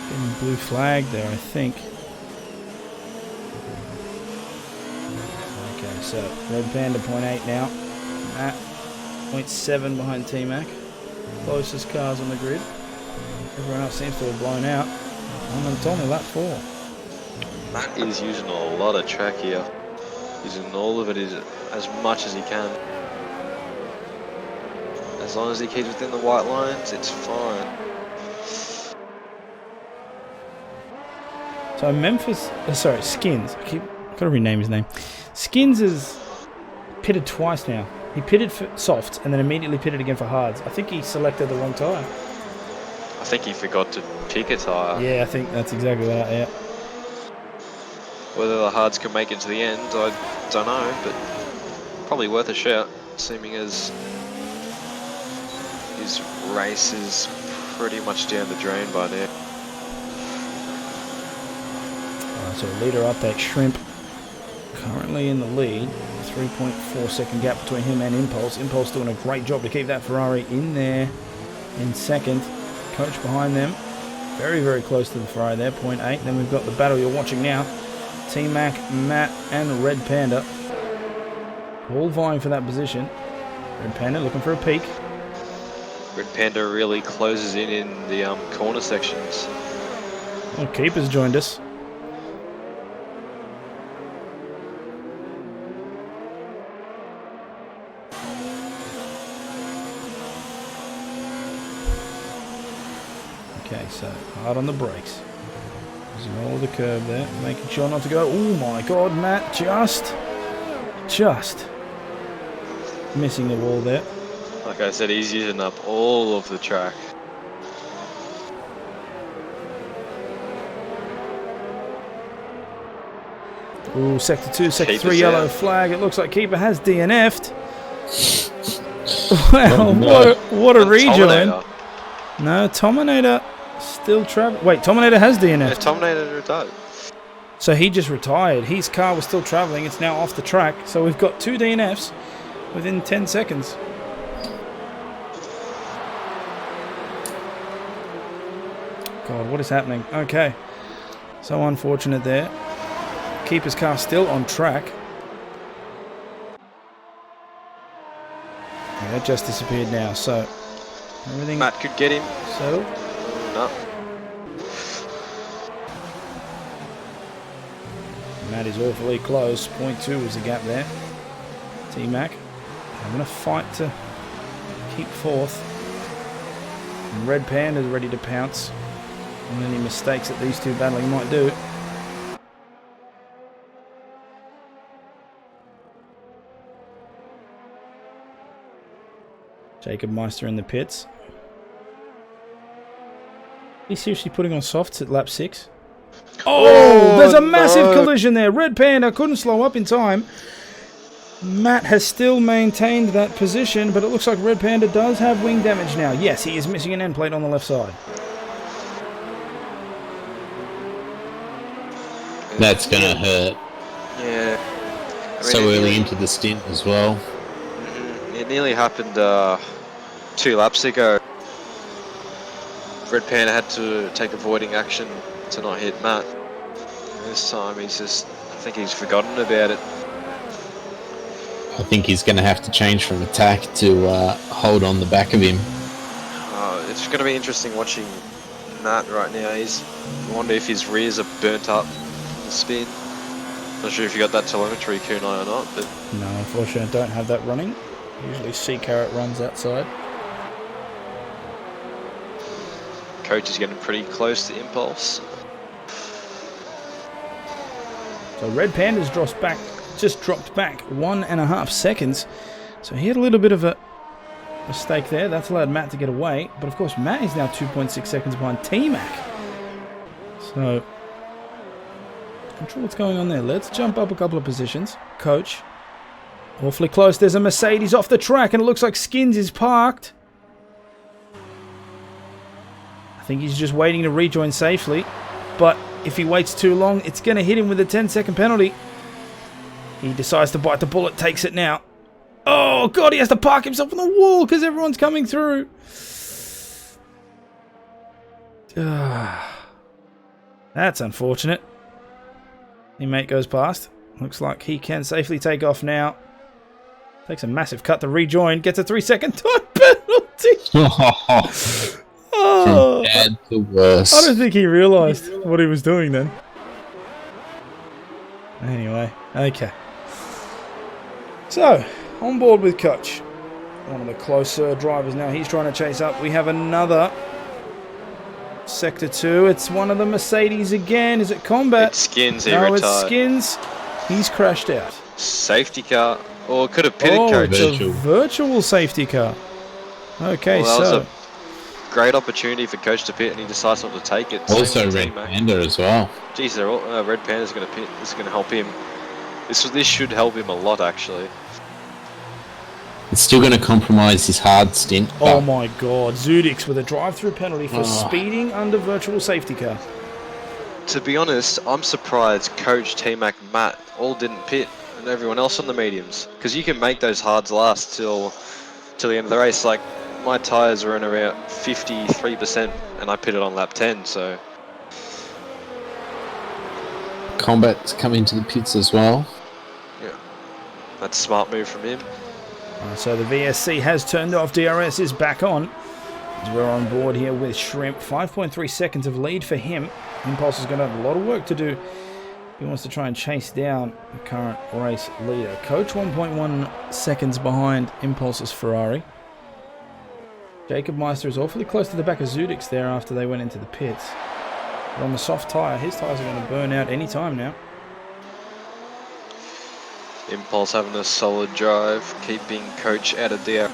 Getting blue flag there, I think. Okay, so Red Panda 0.8 now. Matt 0.7 behind T-Mac. Closest cars on the grid. Everyone else seems to have blown out. And Tommy lap 4. Matt is using a lot of track here. Using all of it as much as he can. As long as he keeps within the white lines, it's fine. So Memphis, sorry, Skins. Gotta rename his name. Skins is pitted twice now. He pitted for softs and then immediately pitted again for hards. I think he selected the wrong tyre. I think he forgot to pick a tyre. Yeah, I think that's exactly right, yeah. Whether the hards can make it to the end, I don't know, but probably worth a shout, seeming as his race is pretty much down the drain by now. So leader update, Shrimp currently in the lead. 3.4 second gap between him and Impulse. Impulse doing a great job to keep that Ferrari in there in second. Coach behind them. Very, very close to the Ferrari there, 0.8. Then we've got the battle you're watching now. T-Mac, Matt and Red Panda. All vying for that position. Red Panda looking for a peak. Red Panda really closes in the corner sections. Well, Keeper's joined us. Okay, so hard on the brakes. Using all the curb there, making sure not to go. Oh my god, Matt, just missing the wall there. Like I said, he's using up all of the track. Ooh, sector 2, sector Keeper's 3 yellow out. flag. It looks like Keeper has DNF'd. Wow, what a rejoin. Tominator. No, Tominator still traveling. Wait, Tominator has Yeah, DNF'd. Tominator retired. So he just retired. His car was still traveling. It's now off the track. So we've got 2 DNFs within 10 seconds. God, what is happening? Okay. So unfortunate there. Keeper's car still on track. Yeah, that just disappeared now. So everything Matt could get him. settled. No. Matt is awfully close. 0.2 is the gap there. T-Mac having a fight to keep fourth. And Red Panda is ready to pounce on any mistakes that these two battling might do. Jacob Meister in the pits. He's seriously putting on softs at lap 6. Oh, there's a massive collision there. Red Panda couldn't slow up in time. Matt has still maintained that position, but it looks like Red Panda does have wing damage now. Yes, he is missing an end plate on the left side. That's going to hurt. Yeah. I mean, So it early nearly- into the stint as well. It nearly happened 2 laps ago. Red Panda had to take avoiding action to not hit Matt. This time I think he's forgotten about it. I think he's going to have to change from attack to hold on the back of him. It's going to be interesting watching Matt right now. I wonder if his rears are burnt up from the spin. Not sure if you got that telemetry, Kunai, or not, but No, unfortunately I don't have that running. Usually C Carrot runs outside. Coach is getting pretty close to Impulse. So Red Panda's just dropped back 1.5 seconds. So he had a little bit of a mistake there. That's allowed Matt to get away. But of course Matt is now 2.6 seconds behind T-Mac. So, not sure what's going on there. Let's jump up a couple of positions. Coach Awfully close. There's a Mercedes off the track, and it looks like Skins is parked. I think he's just waiting to rejoin safely. But if he waits too long, it's going to hit him with a 10-second penalty. He decides to bite the bullet, takes it now. Oh, God, he has to park himself on the wall because everyone's coming through. That's unfortunate. Teammate goes past. Looks like he can safely take off now. Takes a massive cut to rejoin. Gets a 3-second time penalty. From bad to worse. I don't think he realised what he was doing then. Anyway, okay. So, on board with Coach. One of the closer drivers now. He's trying to chase up. We have another Sector 2. It's one of the Mercedes again. Is it Combat? It's Skins, he No, retired. it's Skins. He's crashed out. Safety car. Or could have pitted, Oh, Coach. it's a virtual safety car. Okay, Well, that so... was a great opportunity for Coach to pit, and he decides not to take it. Same Also with Red teammate. Panda as well. Jeez, they're all, Red Panda's going to pit. This is going to help him. This should help him a lot, actually. It's still going to compromise his hard stint. Oh but my God, Zudix with a drive-through penalty for speeding under virtual safety car. To be honest, I'm surprised Coach, T-Mac, Matt all didn't pit, and everyone else on the mediums. Because you can make those hards last till the end of the race. Like, my tyres were in around 53%, and I pitted on lap 10, so... Combat's come into the pits as well. Yeah, that's a smart move from him. So the VSC has turned off. DRS is back on. As we're on board here with Shrimp. 5.3 seconds of lead for him. Impulse is going to have a lot of work to do. He wants to try and chase down the current race leader. Coach 1.1 seconds behind Impulse's Ferrari. Jacob Meister is awfully close to the back of Zudix there after they went into the pits. But on the soft tyre, his tyres are going to burn out any time now. Impulse having a solid drive, keeping Coach out of there.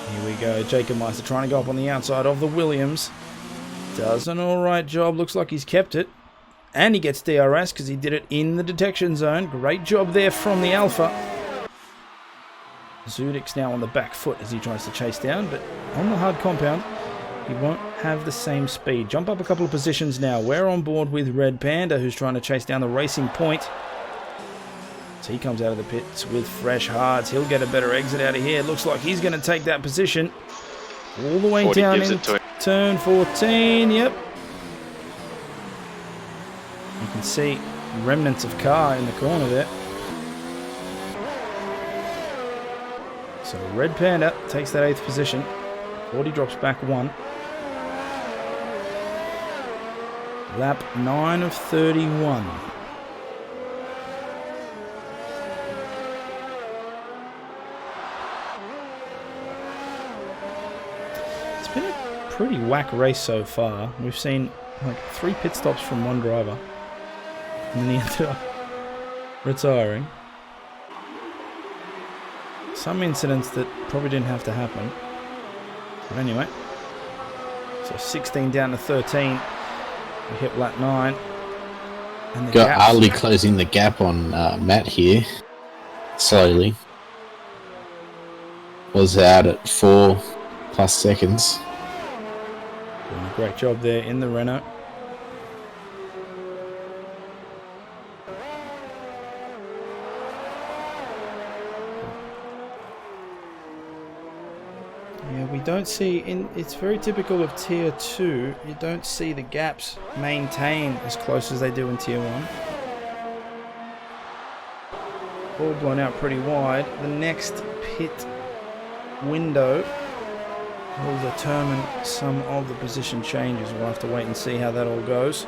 Here we go. Jacob Meister trying to go up on the outside of the Williams. Does an alright job. Looks like he's kept it. And he gets DRS because he did it in the detection zone. Great job there from the Alpha. Zudix now on the back foot as he tries to chase down, but on the hard compound, he won't have the same speed. Jump up a couple of positions now. We're on board with Red Panda, who's trying to chase down the Racing Point. So he comes out of the pits with fresh hards. He'll get a better exit out of here. Looks like he's going to take that position all the way 40 down gives in it to him. turn 14. Yep. You can see remnants of car in the corner there. So Red Panda takes that 8th position. 40 drops back 1. Lap 9 of 31. It's been a pretty whack race so far. We've seen like 3 pit stops from one driver. And then he ended up retiring. Some incidents that probably didn't have to happen. But anyway. So 16 down to 13. We hit lap 9. And the Got gaps- Ali closing the gap on Matt here. Slowly. Was out at 4+ seconds. Doing a great job there in the Renault. Yeah, we don't see, it's very typical of Tier 2, you don't see the gaps maintained as close as they do in Tier 1. All blown out pretty wide. The next pit window will determine some of the position changes. We'll have to wait and see how that all goes.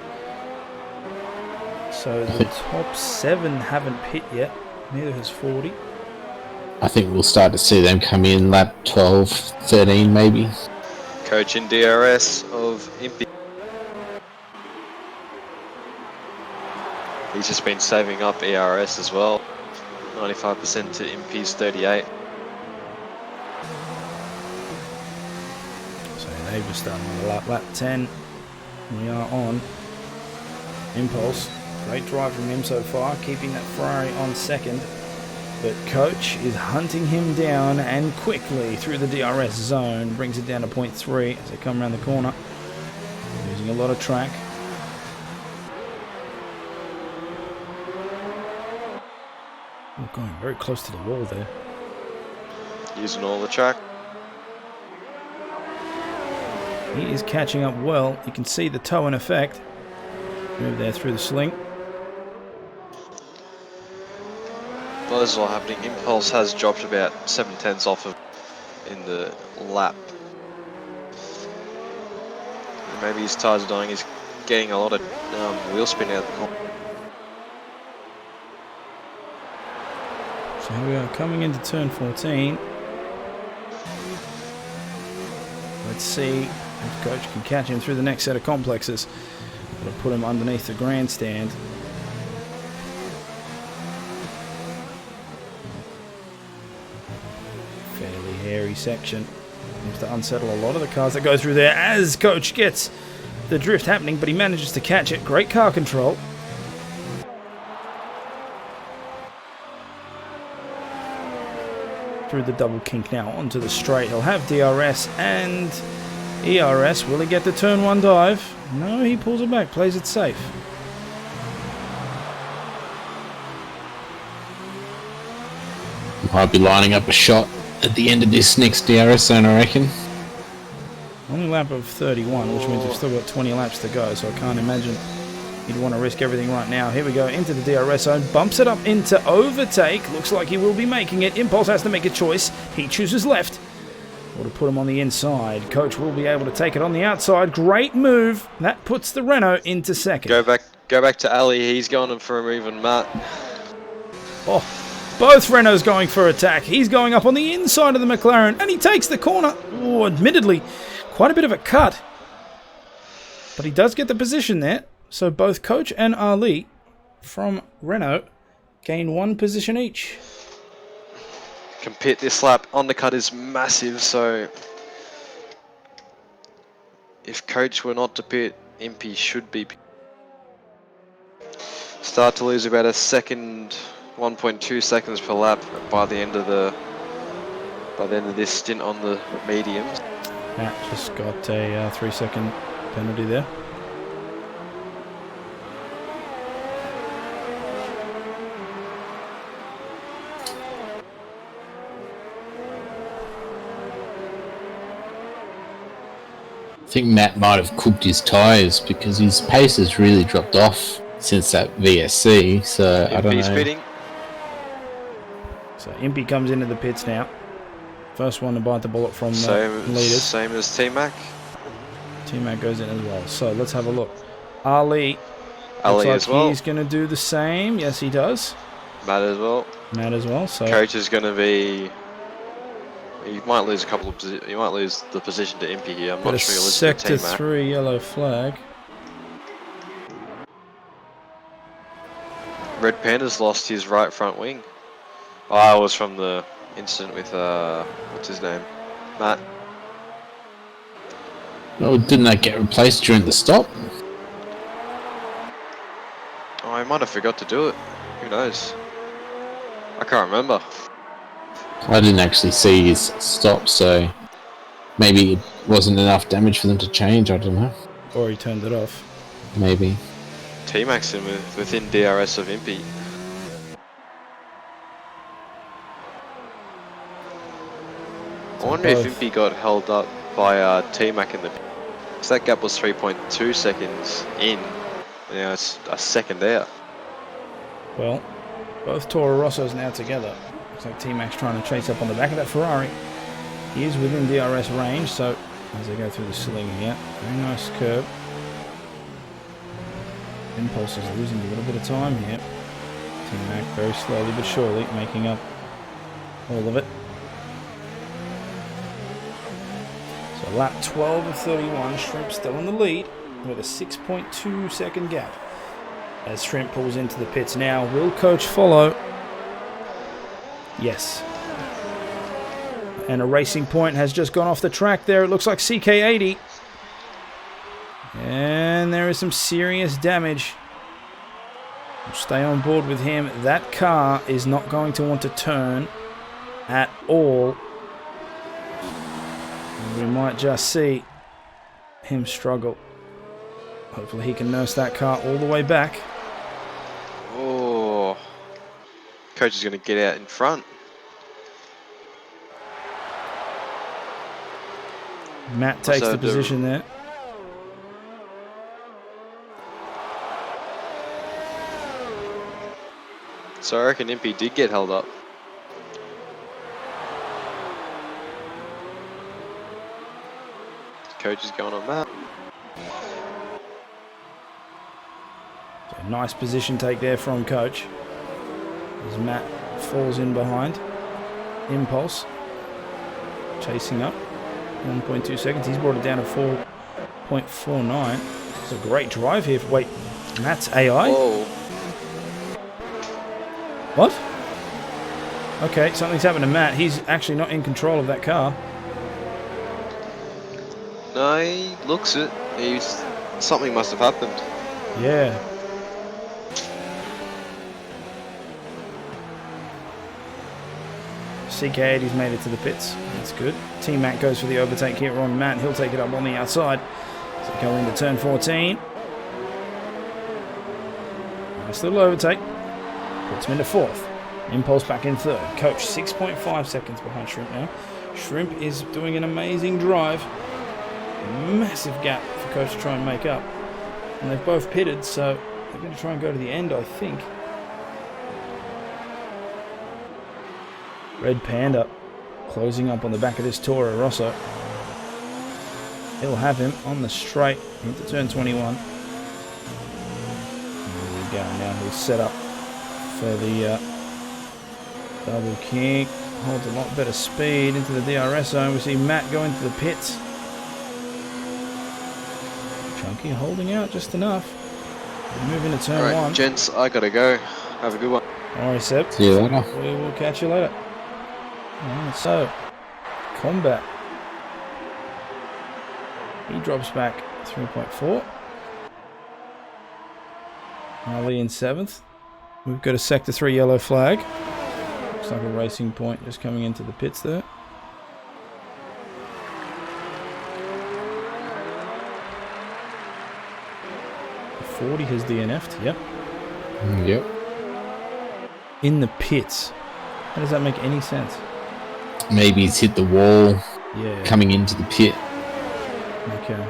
So the top 7 haven't pit yet, neither has 40. I think we'll start to see them come in lap 12, 13 maybe. Coach in DRS of Impy. He's just been saving up ERS as well. 95% to Impy's 38. So they've just started on the lap 10. We are on Impulse. Great drive from him so far, keeping that Ferrari on second. But Coach is hunting him down and quickly through the DRS zone. Brings it down to 0.3 as they come around the corner. Losing a lot of track. Oh, going very close to the wall there. Using all the track. He is catching up well. You can see the toe in effect. Move there through the sling. Well, this is all happening. Impulse has dropped about 7/10 off of in the lap. Maybe his tyres are dying. He's getting a lot of wheel spin out the corner. So here we are coming into turn 14. Let's see if Coach can catch him through the next set of complexes. Got to put him underneath the grandstand. Fairly hairy section. Seems to unsettle a lot of the cars that go through there as Coach gets the drift happening, but he manages to catch it. Great car control. Through the double kink now onto the straight. He'll have DRS and ERS. Will he get the turn 1 dive? No, he pulls it back, plays it safe. Might be lining up a shot at the end of this next DRS zone, I reckon. Only lap of 31, which means we've still got 20 laps to go, so I can't imagine he'd want to risk everything right now. Here we go, into the DRS zone, bumps it up into overtake. Looks like he will be making it. Impulse has to make a choice. He chooses left. Or to put him on the inside. Coach will be able to take it on the outside. Great move. That puts the Renault into second. Go back to Ali. He's going for a move on Matt. Oh, both Renaults going for attack. He's going up on the inside of the McLaren, and he takes the corner. Oh, admittedly, quite a bit of a cut. But he does get the position there. So both Coach and Ali from Renault gain 1 position each. Can pit this lap. Undercut is massive, so if Coach were not to pit, Impy should be. Start to lose about a second, 1.2 seconds per lap by the end of this stint on the mediums. Matt just got a 3-second penalty there. I think Matt might have cooked his tyres because his pace has really dropped off since that VSC, so I don't know. Pitting. So Impy comes into the pits now. First one to bite the bullet from the leaders. Same as T-Mac. T-Mac goes in as well. So let's have a look. Ali looks like as well. He's going to do the same. Yes, he does. Matt as well. Matt as well. So Coach is going to be. He might lose a couple of. He might lose the position to Impy here. I'm not sure he'll lose to Sector T-Mac. 3 yellow flag. Red Panda's lost his right front wing. Oh, it was from the incident with what's his name, Matt. Oh, didn't that get replaced during the stop? Oh, I might have forgot to do it. Who knows? I can't remember. I didn't actually see his stop, so maybe it wasn't enough damage for them to change, I don't know. Or he turned it off. Maybe. T-Mac's within DRS of Impy. I wonder if Impy got held up by T-Mac in the. Because that gap was 3.2 seconds in. Now it's a second out. Well, both Toro Rossos now together. Looks like T-Mac's trying to chase up on the back of that Ferrari. He is within DRS range, so as they go through the sling here, very nice curve. Impulse is losing a little bit of time here. T-Mac very slowly but surely making up all of it. So lap 12 of 31, Shrimp still in the lead with a 6.2 second gap. As Shrimp pulls into the pits now, will Coach follow? Yes. And a Racing Point has just gone off the track there. It looks like CK80. And there is some serious damage. Stay on board with him. That car is not going to want to turn at all. We might just see him struggle. Hopefully he can nurse that car all the way back. Oh, coach is going to get out in front. Matt takes the position there. So I reckon Impey did get held up. Coach is going on that. So nice position take there from coach. As Matt falls in behind. Impulse. Chasing up. 1.2 seconds. He's brought it down to 4.49. It's a great drive here. Wait, Matt's AI? Whoa. What? Okay, something's happened to Matt. He's actually not in control of that car. No, he looks it. Something must have happened. Yeah. CK80's made it to the pits. That's good. Team Matt goes for the overtake here on Matt. He'll take it up on the outside. So going into turn 14. Nice little overtake. Puts him into fourth. Impulse back in third. Coach 6.5 seconds behind Shrimp now. Shrimp is doing an amazing drive. Massive gap for Coach to try and make up. And they've both pitted, so they're going to try and go to the end, I think. Red Panda closing up on the back of this Toro Rosso. He'll have him on the straight into turn 21. There we go. Now he'll set up for the double kick. Holds a lot better speed into the DRS zone. We see Matt go into the pits. Chunky holding out just enough. We move into turn 1. Gents, I gotta go. Have a good one. Alright, Seb. See you later. We will catch you later. Alright, so combat. He drops back 3.4. Ali in 7th. We've got a sector 3 yellow flag. Looks like a racing point just coming into the pits there. The 40 has DNF'd, yep. Yep. In the pits. How does that make any sense? Maybe he's hit the wall Yeah. coming into the pit. Okay.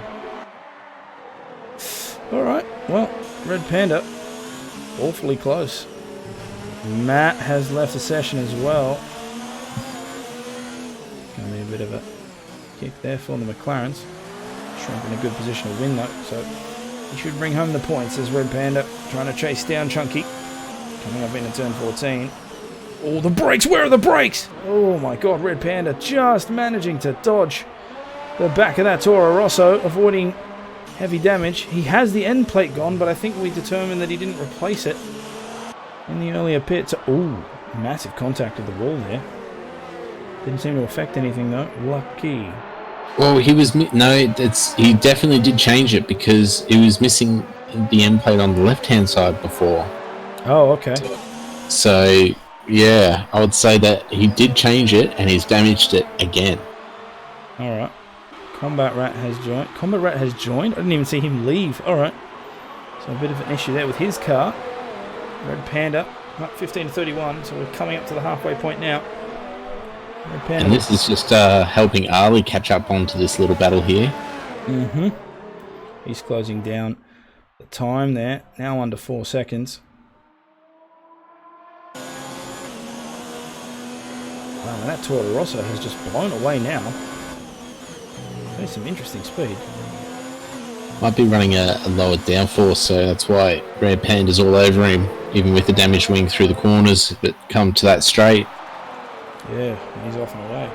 Alright, well, Red Panda, awfully close. Matt has left the session as well. Gonna be a bit of a kick there for the McLarens. Shrimp in a good position to win though, so he should bring home the points as Red Panda trying to chase down Chunky. Coming up into turn 14. Oh, the brakes! Where are the brakes? Oh my god, Red Panda just managing to dodge the back of that Toro Rosso, avoiding heavy damage. He has the end plate gone, but I think we determined that he didn't replace it in the earlier pits. Oh, massive contact with the wall there. Didn't seem to affect anything though. Lucky. Well, he was he definitely did change it because it was missing the end plate on the left-hand side before. Oh, okay. So yeah, I would say that he did change it and he's damaged it again. Alright. Combat Rat has joined. Combat Rat has joined? I didn't even see him leave. Alright. So a bit of an issue there with his car. Red Panda up 15-31, so we're coming up to the halfway point now. Red Panda. And this is just helping Ali catch up onto this little battle here. Mm-hmm. He's closing down the time there. Now under 4 seconds. Wow, and that Toro Rosso has just blown away now. There's some interesting speed. Might be running a lower downforce, so that's why Red Panda's all over him, even with the damaged wing through the corners, but come to that straight. Yeah, he's off and away.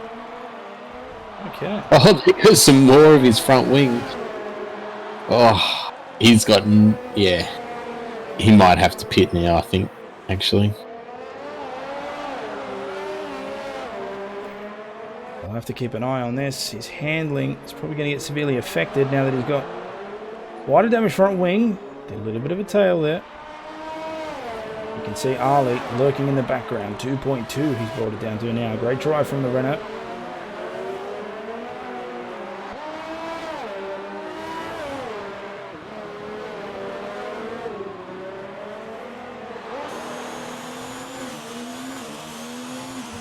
Okay. Oh, there's some more of his front wing. Oh, he's got... Yeah. He might have to pit now, I think, actually. I'll have to keep an eye on this. His handling is probably going to get severely affected now that he's got quite a damaged front wing. Did a little bit of a tail there. You can see Ali lurking in the background. 2.2 he's brought it down to now. Great drive from the Renault.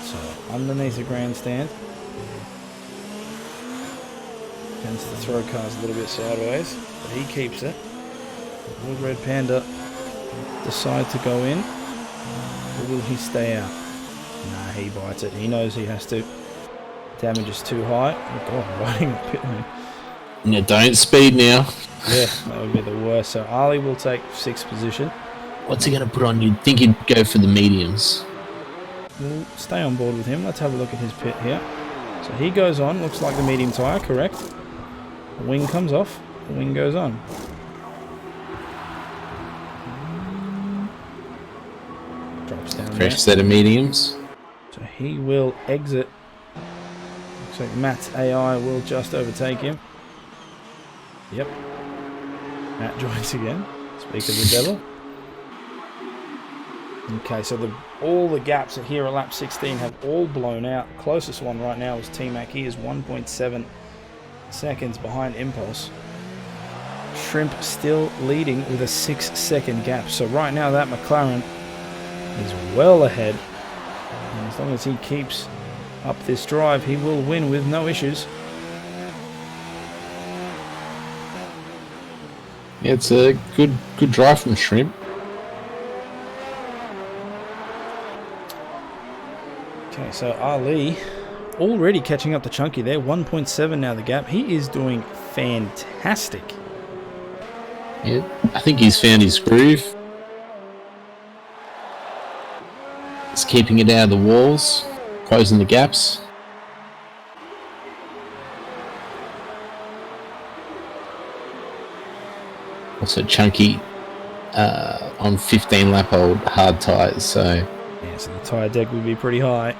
So underneath the grandstand. Tends to throw cars a little bit sideways, but he keeps it. Will Red Panda decide to go in, or will he stay out? Nah, he bites it. He knows he has to. Damage is too high. Oh God, riding the pit lane. Yeah, don't speed now. Yeah, that would be the worst. So Ali will take 6th position. What's he going to put on? You'd think he'd go for the mediums. We'll stay on board with him. Let's have a look at his pit here. So he goes on. Looks like the medium tyre, correct. The wing comes off. The wing goes on. Drops down Fresh there. set of mediums. So he will exit. Looks like Matt's AI will just overtake him. Yep. Matt joins again. Speak of the devil. Okay, so all the gaps here at lap 16 have all blown out. The closest one right now is T-Mac. He is 1.7 seconds behind Impulse. Shrimp still leading with a 6-second gap. So right now that McLaren is well ahead. And as long as he keeps up this drive, he will win with no issues. Yeah, it's a good drive from Shrimp. Okay, so Ali already catching up to Chunky there. 1.7 now the gap. He is doing fantastic. Yeah, I think he's found his groove. He's keeping it out of the walls, closing the gaps. Also Chunky on 15 lap old hard tyres, so Yeah, so the tyre deck would be pretty high.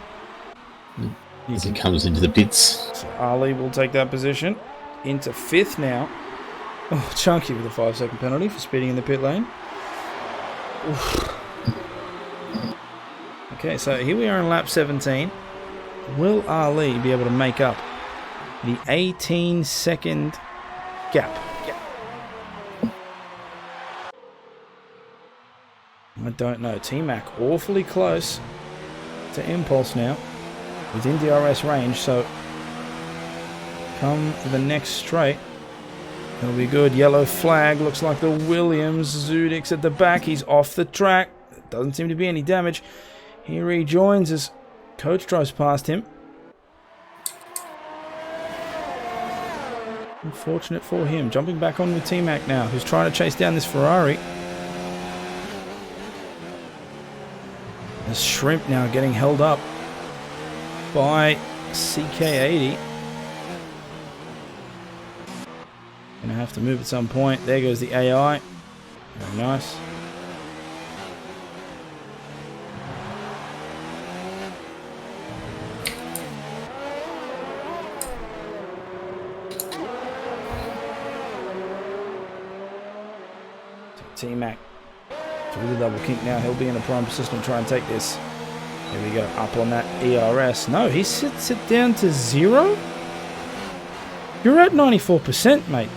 as he comes into the pits. So Ali will take that position. Into 5th now. Oh, Chunky with a 5-second penalty for speeding in the pit lane. Oof. Okay, so here we are in lap 17. Will Ali be able to make up the 18-second gap? I don't know. T-Mac awfully close to Impulse now, within DRS range, so come the next straight, it'll be good. Yellow flag, looks like the Williams. Zudik's at the back, he's off the track. Doesn't seem to be any damage. He rejoins as Coach drives past him. Unfortunate for him. Jumping back on with T-Mac now, who's trying to chase down this Ferrari. There's Shrimp now getting held up by CK80. Gonna have to move at some point. There goes the AI. Very nice. T-Mac through the double kink now. He'll be in a prime position to try and take this. Here we go. Up on that ERS. No, he sits it down to 0. You're at 94%, mate.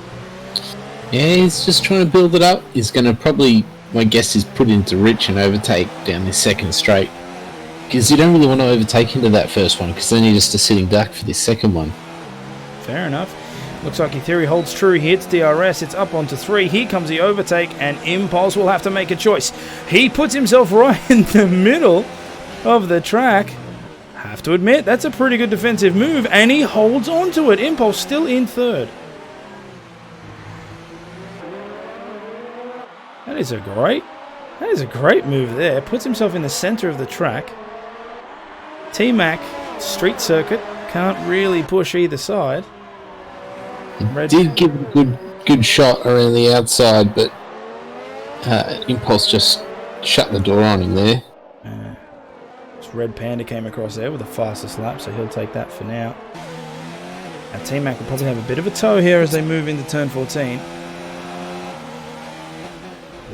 Yeah, he's just trying to build it up. He's going to probably, my guess is, put into Rich and overtake down this second straight. Because you don't really want to overtake into that first one, because then you're just a sitting duck for this second one. Fair enough. Looks like your theory holds true here. It's DRS. It's up onto 3. Here comes the overtake, and Impulse will have to make a choice. He puts himself right in the middle of the track. Have to admit, that's a pretty good defensive move, and he holds on to it. Impulse still in 3rd. That is a great move there. Puts himself in the center of the track. T-Mac, street circuit, can't really push either side. He did give a good shot around the outside, but Impulse just shut the door on him there. Red Panda came across there with the fastest lap, so he'll take that for now. Now T-Mac will probably have a bit of a tow here as they move into turn 14.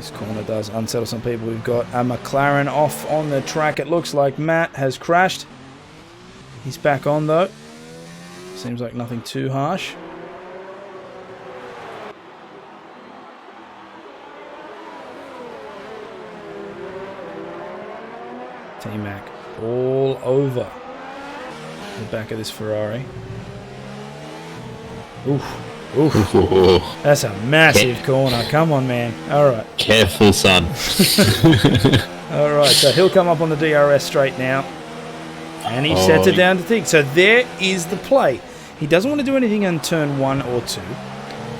This corner does unsettle some people. We've got a McLaren off on the track. It looks like Matt has crashed. He's back on though. Seems like nothing too harsh. T-Mac all over the back of this Ferrari. Oof. Oof. Ooh. That's a massive corner. Come on, man. All right. Careful, son. All right. So he'll come up on the DRS straight now. And he sets it down to thick. So there is the play. He doesn't want to do anything on turn 1 or 2.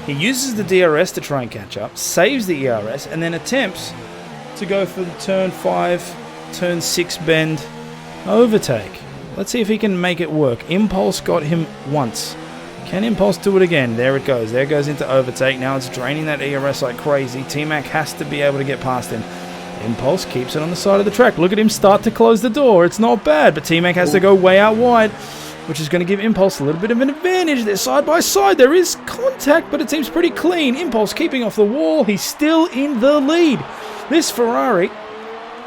He uses the DRS to try and catch up, saves the ERS, and then attempts to go for the turn 5, turn 6 bend overtake. Let's see if he can make it work. Impulse got him once. Can Impulse do it again? There it goes. There goes into overtake. Now it's draining that ERS like crazy. T-Mac has to be able to get past him. Impulse keeps it on the side of the track. Look at him start to close the door. It's not bad, but T-Mac has to go way out wide, which is going to give Impulse a little bit of an advantage. They're side by side. There is contact, but it seems pretty clean. Impulse keeping off the wall. He's still in the lead. This Ferrari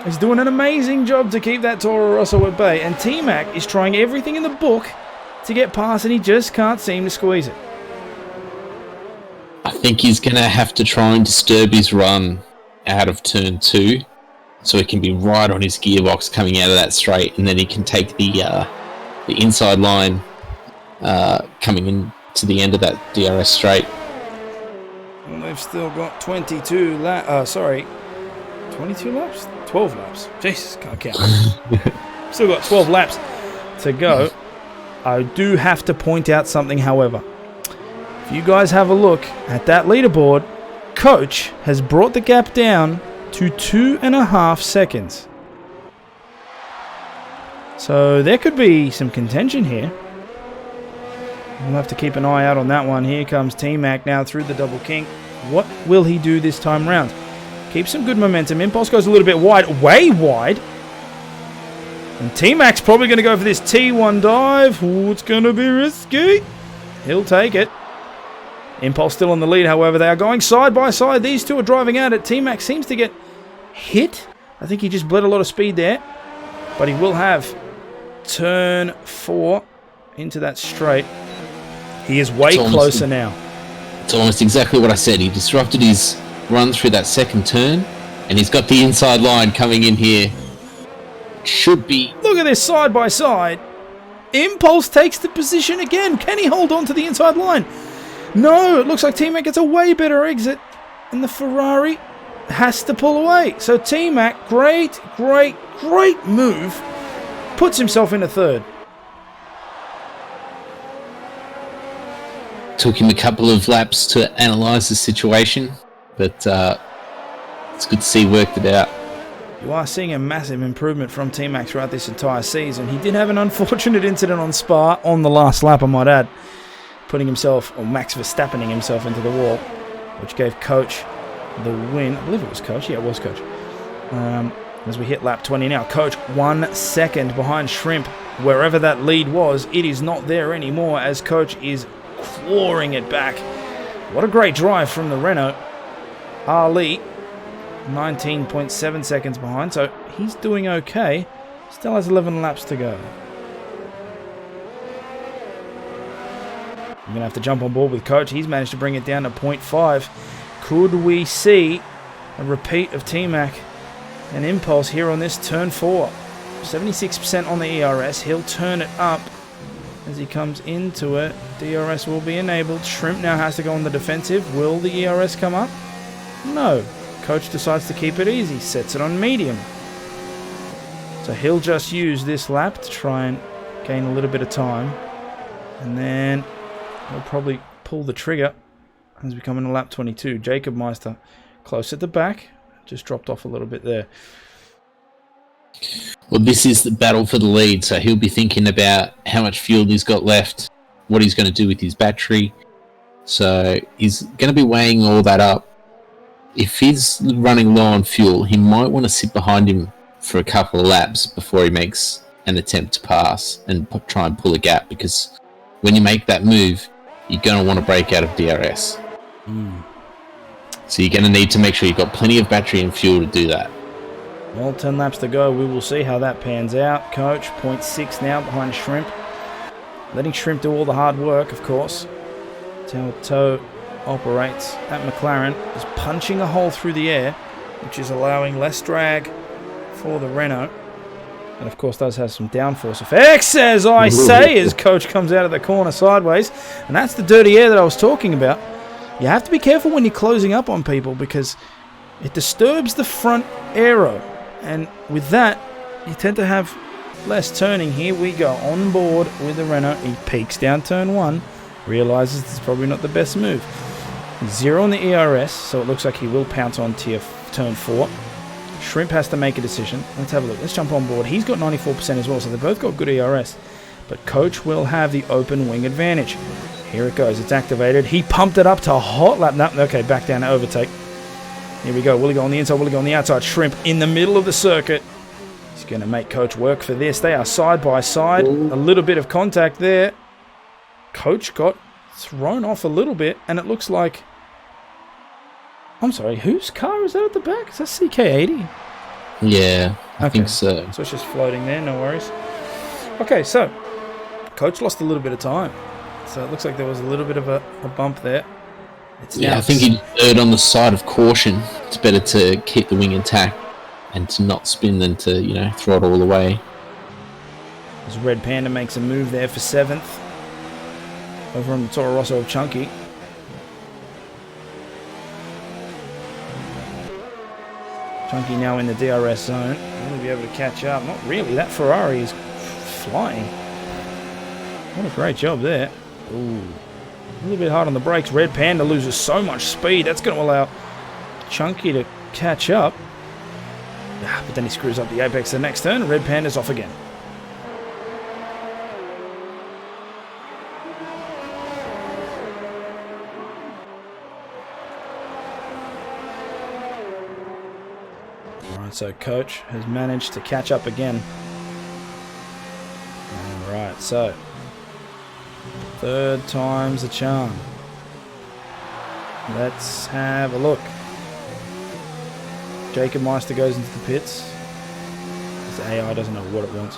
is doing an amazing job to keep that Toro Rosso at bay, and T-Mac is trying everything in the book to get past, and he just can't seem to squeeze it. I think he's going to have to try and disturb his run out of turn 2 so he can be right on his gearbox coming out of that straight, and then he can take the inside line coming in to the end of that DRS straight. Well, they've still got 22 laps. 22 laps? 12 laps. Jesus, can't count. Still got 12 laps to go. I do have to point out something, however. If you guys have a look at that leaderboard, Coach has brought the gap down to 2.5 seconds. So there could be some contention here. We'll have to keep an eye out on that one. Here comes T-Mac now through the double kink. What will he do this time round? Keep some good momentum. Impulse goes a little bit wide, way wide. And T-Mac's probably going to go for this T1 dive. Ooh, it's going to be risky. He'll take it. Impulse still on the lead, however. They are going side by side. These two are driving at it. T-Mac seems to get hit. I think he just bled a lot of speed there. But he will have turn 4 into that straight. He is way closer now. It's almost exactly what I said. He disrupted his run through that second turn, and he's got the inside line coming in here. Should be. Look at this side by side. Impulse takes the position again. Can he hold on to the inside line? No, it looks like T-Mac gets a way better exit, and the Ferrari has to pull away. So T-Mac, great move, puts himself in a third. Took him a couple of laps to analyse the situation, but it's good to see he worked it out. You are seeing a massive improvement from T-Mac throughout this entire season. He did have an unfortunate incident on Spa on the last lap, I might add, putting himself, or Max Verstappening himself into the wall, which gave Coach the win. I believe it was Coach. Yeah, it was Coach. As we hit lap 20 now. Coach 1 second behind Shrimp. Wherever that lead was, it is not there anymore as Coach is clawing it back. What a great drive from the Renault. Ali, 19.7 seconds behind, so he's doing okay. Still has 11 laps to go. I'm going to have to jump on board with Coach. He's managed to bring it down to 0.5. Could we see a repeat of T-Mac and Impulse here on this turn 4? 76% on the ERS. He'll turn it up as he comes into it. DRS will be enabled. Shrimp now has to go on the defensive. Will the ERS come up? No. Coach decides to keep it easy. Sets it on medium. So he'll just use this lap to try and gain a little bit of time. And then he'll probably pull the trigger as we come into lap 22. Jacob Meister close at the back. Just dropped off a little bit there. Well, this is the battle for the lead, so he'll be thinking about how much fuel he's got left, what he's going to do with his battery. So he's going to be weighing all that up. If he's running low on fuel, he might want to sit behind him for a couple of laps before he makes an attempt to pass and try and pull a gap, because when you make that move, you're going to want to break out of DRS. So you're going to need to make sure you've got plenty of battery and fuel to do that. Well, 10 laps to go. We will see how that pans out. Coach, 0.6 now behind Shrimp. Letting Shrimp do all the hard work, of course. How Toe operates. That McLaren is punching a hole through the air, which is allowing less drag for the Renault. And of course does have some downforce effects, as I say, as Coach comes out of the corner sideways. And that's the dirty air that I was talking about. You have to be careful when you're closing up on people because it disturbs the front aero. And with that, you tend to have less turning. Here we go, on board with the Renault. He peaks down turn 1, realizes it's probably not the best move. 0 on the ERS, so it looks like he will pounce on turn 4. Shrimp has to make a decision. Let's have a look. Let's jump on board. He's got 94% as well, so they both got good ERS. But Coach will have the open wing advantage. Here it goes. It's activated. He pumped it up to hot lap. No, okay, back down to overtake. Here we go. Will he go on the inside? Will he go on the outside? Shrimp in the middle of the circuit. He's going to make Coach work for this. They are side by side. Ooh. A little bit of contact there. Coach got thrown off a little bit, and it looks like... I'm sorry, whose car is that at the back? Is that CK80? Yeah, I think so. So it's just floating there, no worries. Okay, so Coach lost a little bit of time. So it looks like there was a little bit of a bump there. I think he erred on the side of caution. It's better to keep the wing intact and to not spin than to, throw it all away. As Red Panda makes a move there for 7th. Over on the Toro Rosso of Chunky. Chunky now in the DRS zone. Will he be able to catch up? Not really. That Ferrari is flying. What a great job there. Ooh. A little bit hard on the brakes. Red Panda loses so much speed. That's going to allow Chunky to catch up. But then he screws up the apex the next turn. Red Panda's off again. So Coach has managed to catch up again. Alright, so 3rd time's the charm. Let's have a look. Jacob Meister goes into the pits. The AI doesn't know what it wants.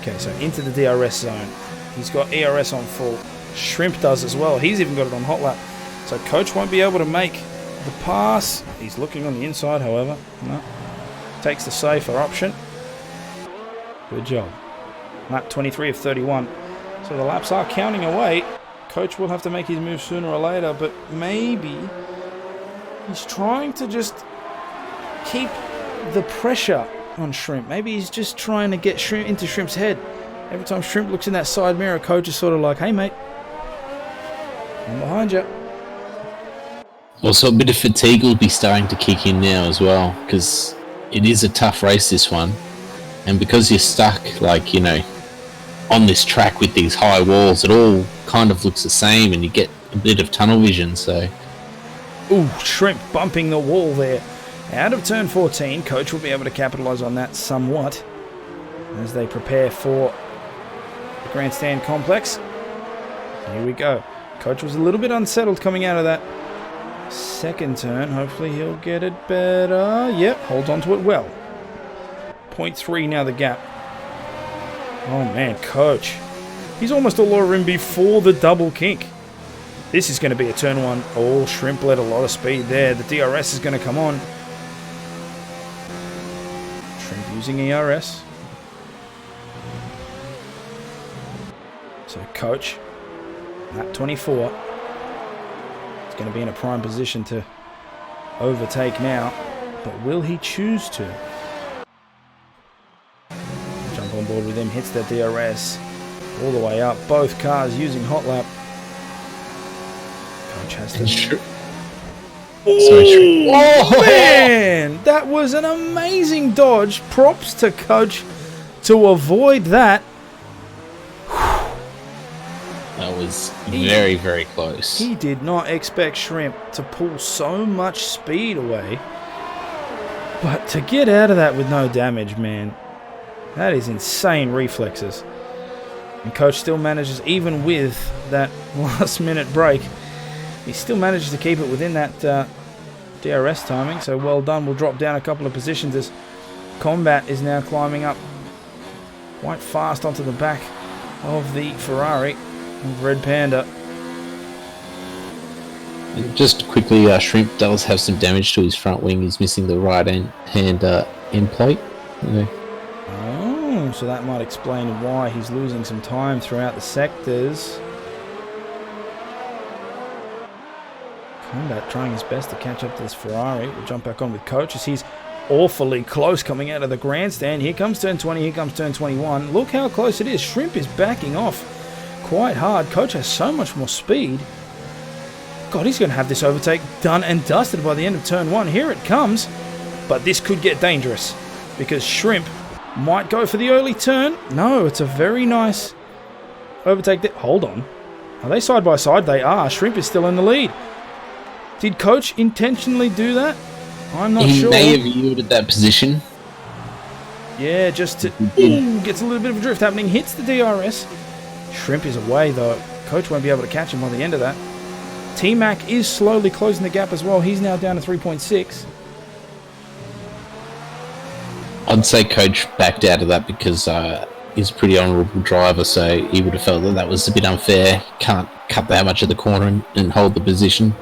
Okay, so into the DRS zone. He's got ERS on full. Shrimp does as well. He's even got it on hot lap. So Coach won't be able to make the pass. He's looking on the inside, however. No. Takes the safer option. Good job. Lap 23 of 31. So the laps are counting away. Coach will have to make his move sooner or later, but maybe he's trying to just keep the pressure on Shrimp. Maybe he's just trying to get Shrimp into Shrimp's head. Every time Shrimp looks in that side mirror, Coach is sort of like, hey mate, I'm behind you. Also, a bit of fatigue will be starting to kick in now as well, because it is a tough race, this one. And because you're stuck, on this track with these high walls, it all kind of looks the same, and you get a bit of tunnel vision, so... Ooh, Shrimp bumping the wall there. Out of turn 14, Coach will be able to capitalise on that somewhat as they prepare for the grandstand complex. Here we go. Coach was a little bit unsettled coming out of that 2nd turn. Hopefully he'll get it better. Yep, holds on to it well. 0.3 now the gap. Oh man, Coach. He's almost all over him before the double kink. This is going to be a turn 1. Oh, Shrimp let a lot of speed there. The DRS is going to come on. Shrimp using ERS. So Coach, lap 24. Going to be in a prime position to overtake now, but will he choose to? Jump on board with him, hits that DRS all the way up. Both cars using hot lap. Coach has to... Oh man, that was an amazing dodge. Props to Coach to avoid that. That was very, very close. He did not expect Shrimp to pull so much speed away. But to get out of that with no damage, man, that is insane reflexes. And Coach still manages, even with that last minute break, He still manages to keep it within that DRS timing, so well done. We'll drop down a couple of positions as Combat is now climbing up quite fast onto the back of the Ferrari of Red Panda. And just quickly, Shrimp does have some damage to his front wing. He's missing the right hand end plate. Yeah. Oh, so that might explain why he's losing some time throughout the sectors. Combat trying his best to catch up to this Ferrari. We'll jump back on with Coach as he's awfully close coming out of the grandstand. Here comes turn 20, here comes turn 21. Look how close it is. Shrimp is backing off quite hard. Coach has so much more speed. God, he's going to have this overtake done and dusted by the end of turn 1. Here it comes. But this could get dangerous because Shrimp might go for the early turn. No, it's a very nice overtake. Hold on. Are they side by side? They are. Shrimp is still in the lead. Did Coach intentionally do that? I'm not sure. He may have yielded that position. Yeah, just to, gets a little bit of a drift happening. Hits the DRS. Shrimp is away though. Coach won't be able to catch him by the end of that. T-Mac is slowly closing the gap as well. He's now down to 3.6. I'd say Coach backed out of that because he's a pretty honourable driver, so he would have felt that that was a bit unfair. Can't cut that much of the corner and hold the position.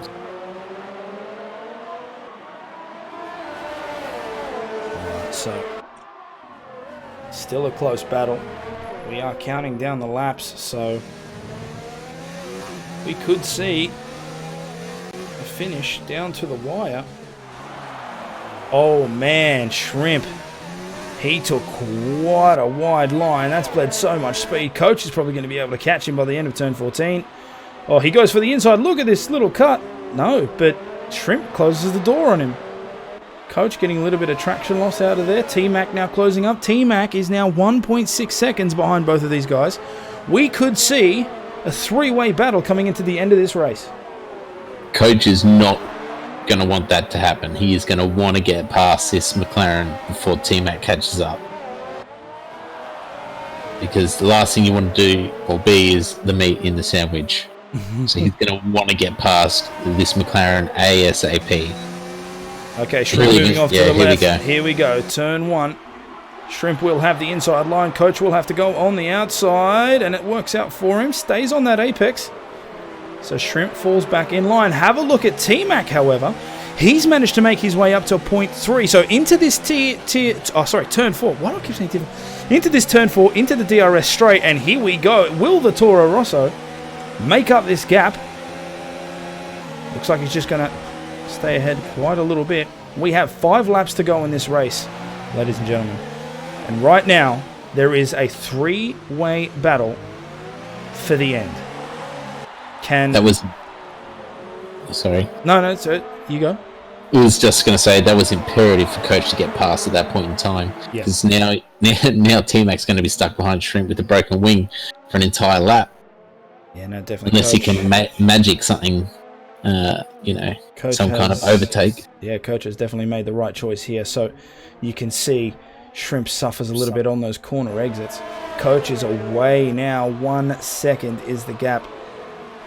So, still a close battle. We are counting down the laps, so we could see a finish down to the wire. Oh man, Shrimp. He took quite a wide line. That's bled so much speed. Coach is probably going to be able to catch him by the end of turn 14. Oh, he goes for the inside. Look at this little cut. No, but Shrimp closes the door on him. Coach getting a little bit of traction loss out of there. T-Mac now closing up. T-Mac is now 1.6 seconds behind both of these guys. We could see a three-way battle coming into the end of this race. Coach is not going to want that to happen. He is going to want to get past this McLaren before T-Mac catches up. Because the last thing you want to do or be is the meat in the sandwich. So he's going to want to get past this McLaren ASAP. Okay, Shrimp moving off to the left. Here we go. Turn 1. Shrimp will have the inside line. Coach will have to go on the outside, and it works out for him. Stays on that apex. So Shrimp falls back in line. Have a look at T-Mac, however. He's managed to make his way up to 0.3. So into this turn 4. Why do I keep saying T4? Into this turn 4, into the DRS straight, and here we go. Will the Toro Rosso make up this gap? Looks like he's just going to stay ahead quite a little bit. We have 5 laps to go in this race, ladies and gentlemen. And right now, there is a 3-way battle for the end. Sorry. No, you go. I was just going to say that was imperative for Coach to get past at that point in time. Because now T-Mac's going to be stuck behind Shrimp with a broken wing for an entire lap. Yeah, no, definitely. Unless he can magic something, some kind of overtake. Yeah, Coach has definitely made the right choice here. So you can see Shrimp suffers a little bit on those corner exits. Coach is away now. 1 second is the gap.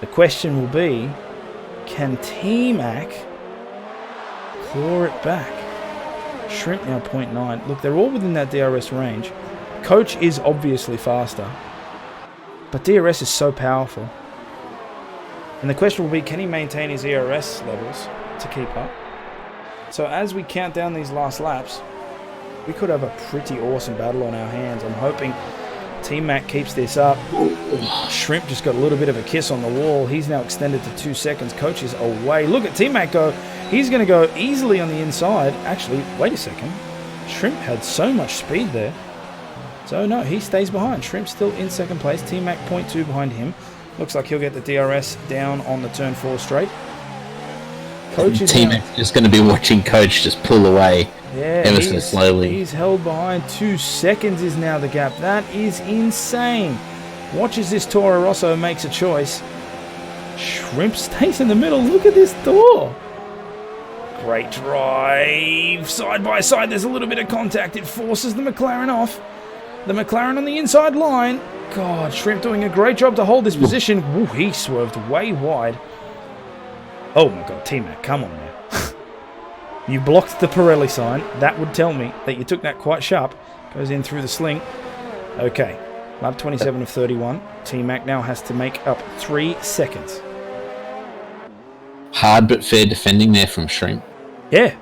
The question will be, can T-Mac claw it back? Shrimp now 0.9. Look, they're all within that DRS range. Coach is obviously faster, but DRS is so powerful. And the question will be, can he maintain his ERS levels to keep up? So as we count down these last laps, we could have a pretty awesome battle on our hands. I'm hoping T-Mac keeps this up. Shrimp just got a little bit of a kiss on the wall. He's now extended to 2 seconds. Coach is away. Look at T-Mac go. He's going to go easily on the inside. Actually, wait a second. Shrimp had so much speed there. So no, he stays behind. Shrimp still in second place. T-Mac 0.2 behind him. Looks like he'll get the DRS down on the turn 4 straight. Coach is T-Mac's just going to be watching Coach just pull away. Yeah, ever so slowly. He's held behind. 2 seconds is now the gap. That is insane. Watch as this Toro Rosso makes a choice. Shrimp stays in the middle. Look at this door. Great drive. Side by side, there's a little bit of contact. It forces the McLaren off. The McLaren on the inside line. God, Shrimp doing a great job to hold this position. Ooh, he swerved way wide. Oh my god, T-Mac, come on now. You blocked the Pirelli sign. That would tell me that you took that quite sharp. Goes in through the sling. Okay, lap 27 of 31. T-Mac now has to make up 3 seconds. Hard but fair defending there from Shrimp. Yeah.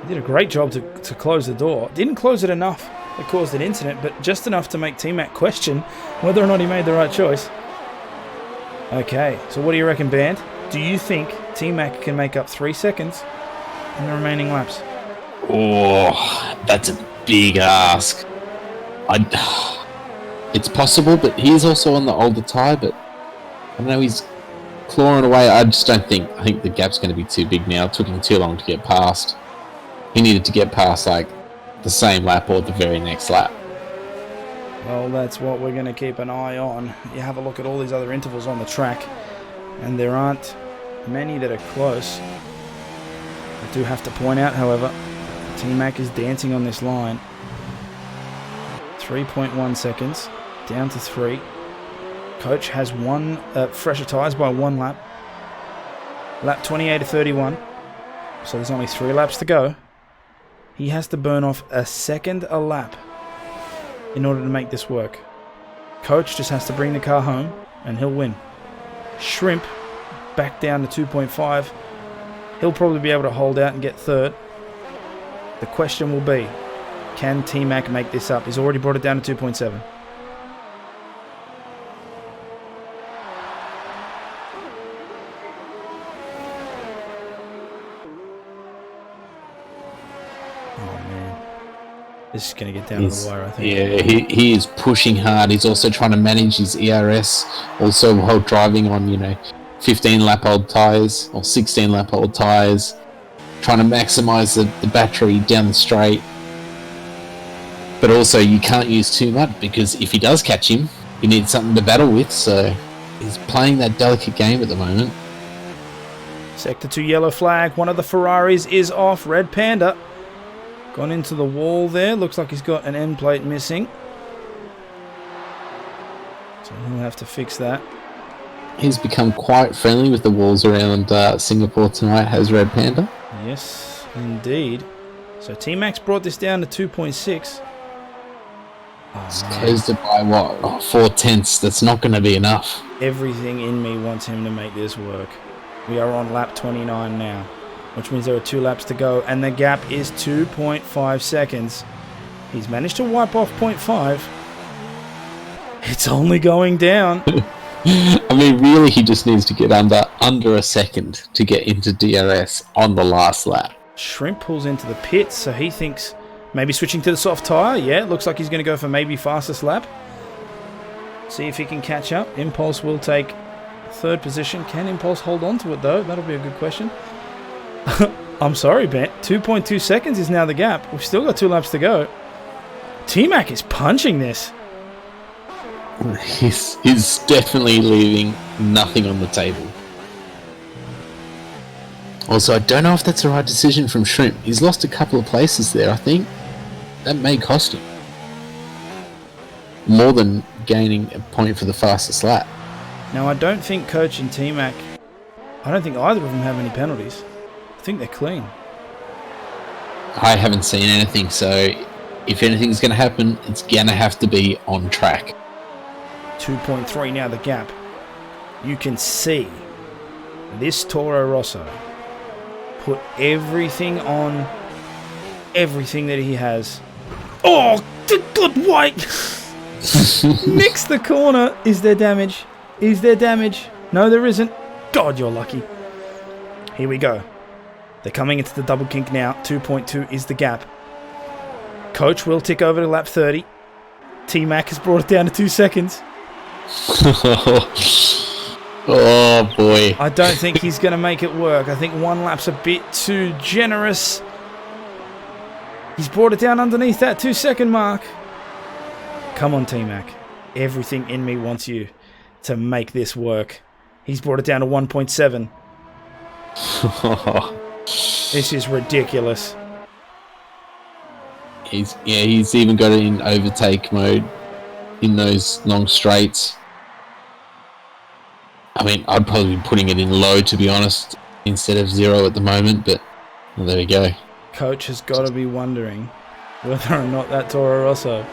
He did a great job to close the door. Didn't close it enough. It caused an incident, but just enough to make T-Mac question whether or not he made the right choice. Okay, so what do you reckon, Band? Do you think T-Mac can make up 3 seconds in the remaining laps? Oh, that's a big ask. It's possible, but he is also on the older tyre, but I don't know, he's clawing away. I think the gap's going to be too big now. It took him too long to get past. He needed to get past, like, the same lap or the very next lap. Well, that's what we're going to keep an eye on. You have a look at all these other intervals on the track, and there aren't many that are close. I do have to point out, however, T-Mac is dancing on this line. 3.1 seconds, down to 3. Coach has fresher tyres by 1 lap. Lap 28 to 31, so there's only 3 laps to go. He has to burn off a second a lap in order to make this work. Coach just has to bring the car home and he'll win. Shrimp back down to 2.5. He'll probably be able to hold out and get third. The question will be, can T-Mac make this up? He's already brought it down to 2.7. This is going to get down to the wire, I think. Yeah, he is pushing hard. He's also trying to manage his ERS, also while driving on, 15-lap-old tyres or 16-lap-old tyres, trying to maximise the battery down the straight. But also, you can't use too much, because if he does catch him, you need something to battle with, so he's playing that delicate game at the moment. Sector 2 yellow flag. One of the Ferraris is off. Red Panda gone into the wall there. Looks like he's got an end plate missing. So he'll have to fix that. He's become quite friendly with the walls around Singapore tonight, has Red Panda. Yes, indeed. So T-Max brought this down to 2.6. He's closed it by, 4/10. That's not going to be enough. Everything in me wants him to make this work. We are on lap 29 now, which means there are 2 laps to go, and the gap is 2.5 seconds. He's managed to wipe off 0.5. It's only going down. I mean, really, he just needs to get under a second to get into DRS on the last lap. Shrimp pulls into the pits, so he thinks maybe switching to the soft tyre. Yeah, it looks like he's going to go for maybe fastest lap. See if he can catch up. Impulse will take 3rd position. Can Impulse hold on to it, though? That'll be a good question. I'm sorry, Ben. 2.2 seconds is now the gap. We've still got 2 laps to go. T-Mac is punching this. He's definitely leaving nothing on the table. Also, I don't know if that's the right decision from Shrimp. He's lost a couple of places there, I think. That may cost him more than gaining a point for the fastest lap. Now, I don't think Coach and T-Mac, I don't think either of them have any penalties. I think they're clean. I haven't seen anything, so if anything's going to happen, it's going to have to be on track. 2.3 now the gap. You can see this Toro Rosso put everything on everything that he has. Oh, good white! Nicks the corner. Is there damage? Is there damage? No, there isn't. God, you're lucky. Here we go. They're coming into the double kink now. 2.2 is the gap. Coach will tick over to lap 30. T-Mac has brought it down to 2 seconds. Oh boy. I don't think he's going to make it work. I think 1 lap's a bit too generous. He's brought it down underneath that 2-second mark. Come on, T-Mac. Everything in me wants you to make this work. He's brought it down to 1.7. This is ridiculous. He's even got it in overtake mode in those long straights. I mean, I'd probably be putting it in low, to be honest, instead of 0 at the moment, but well, there we go. Coach has got to be wondering whether or not that Toro Rosso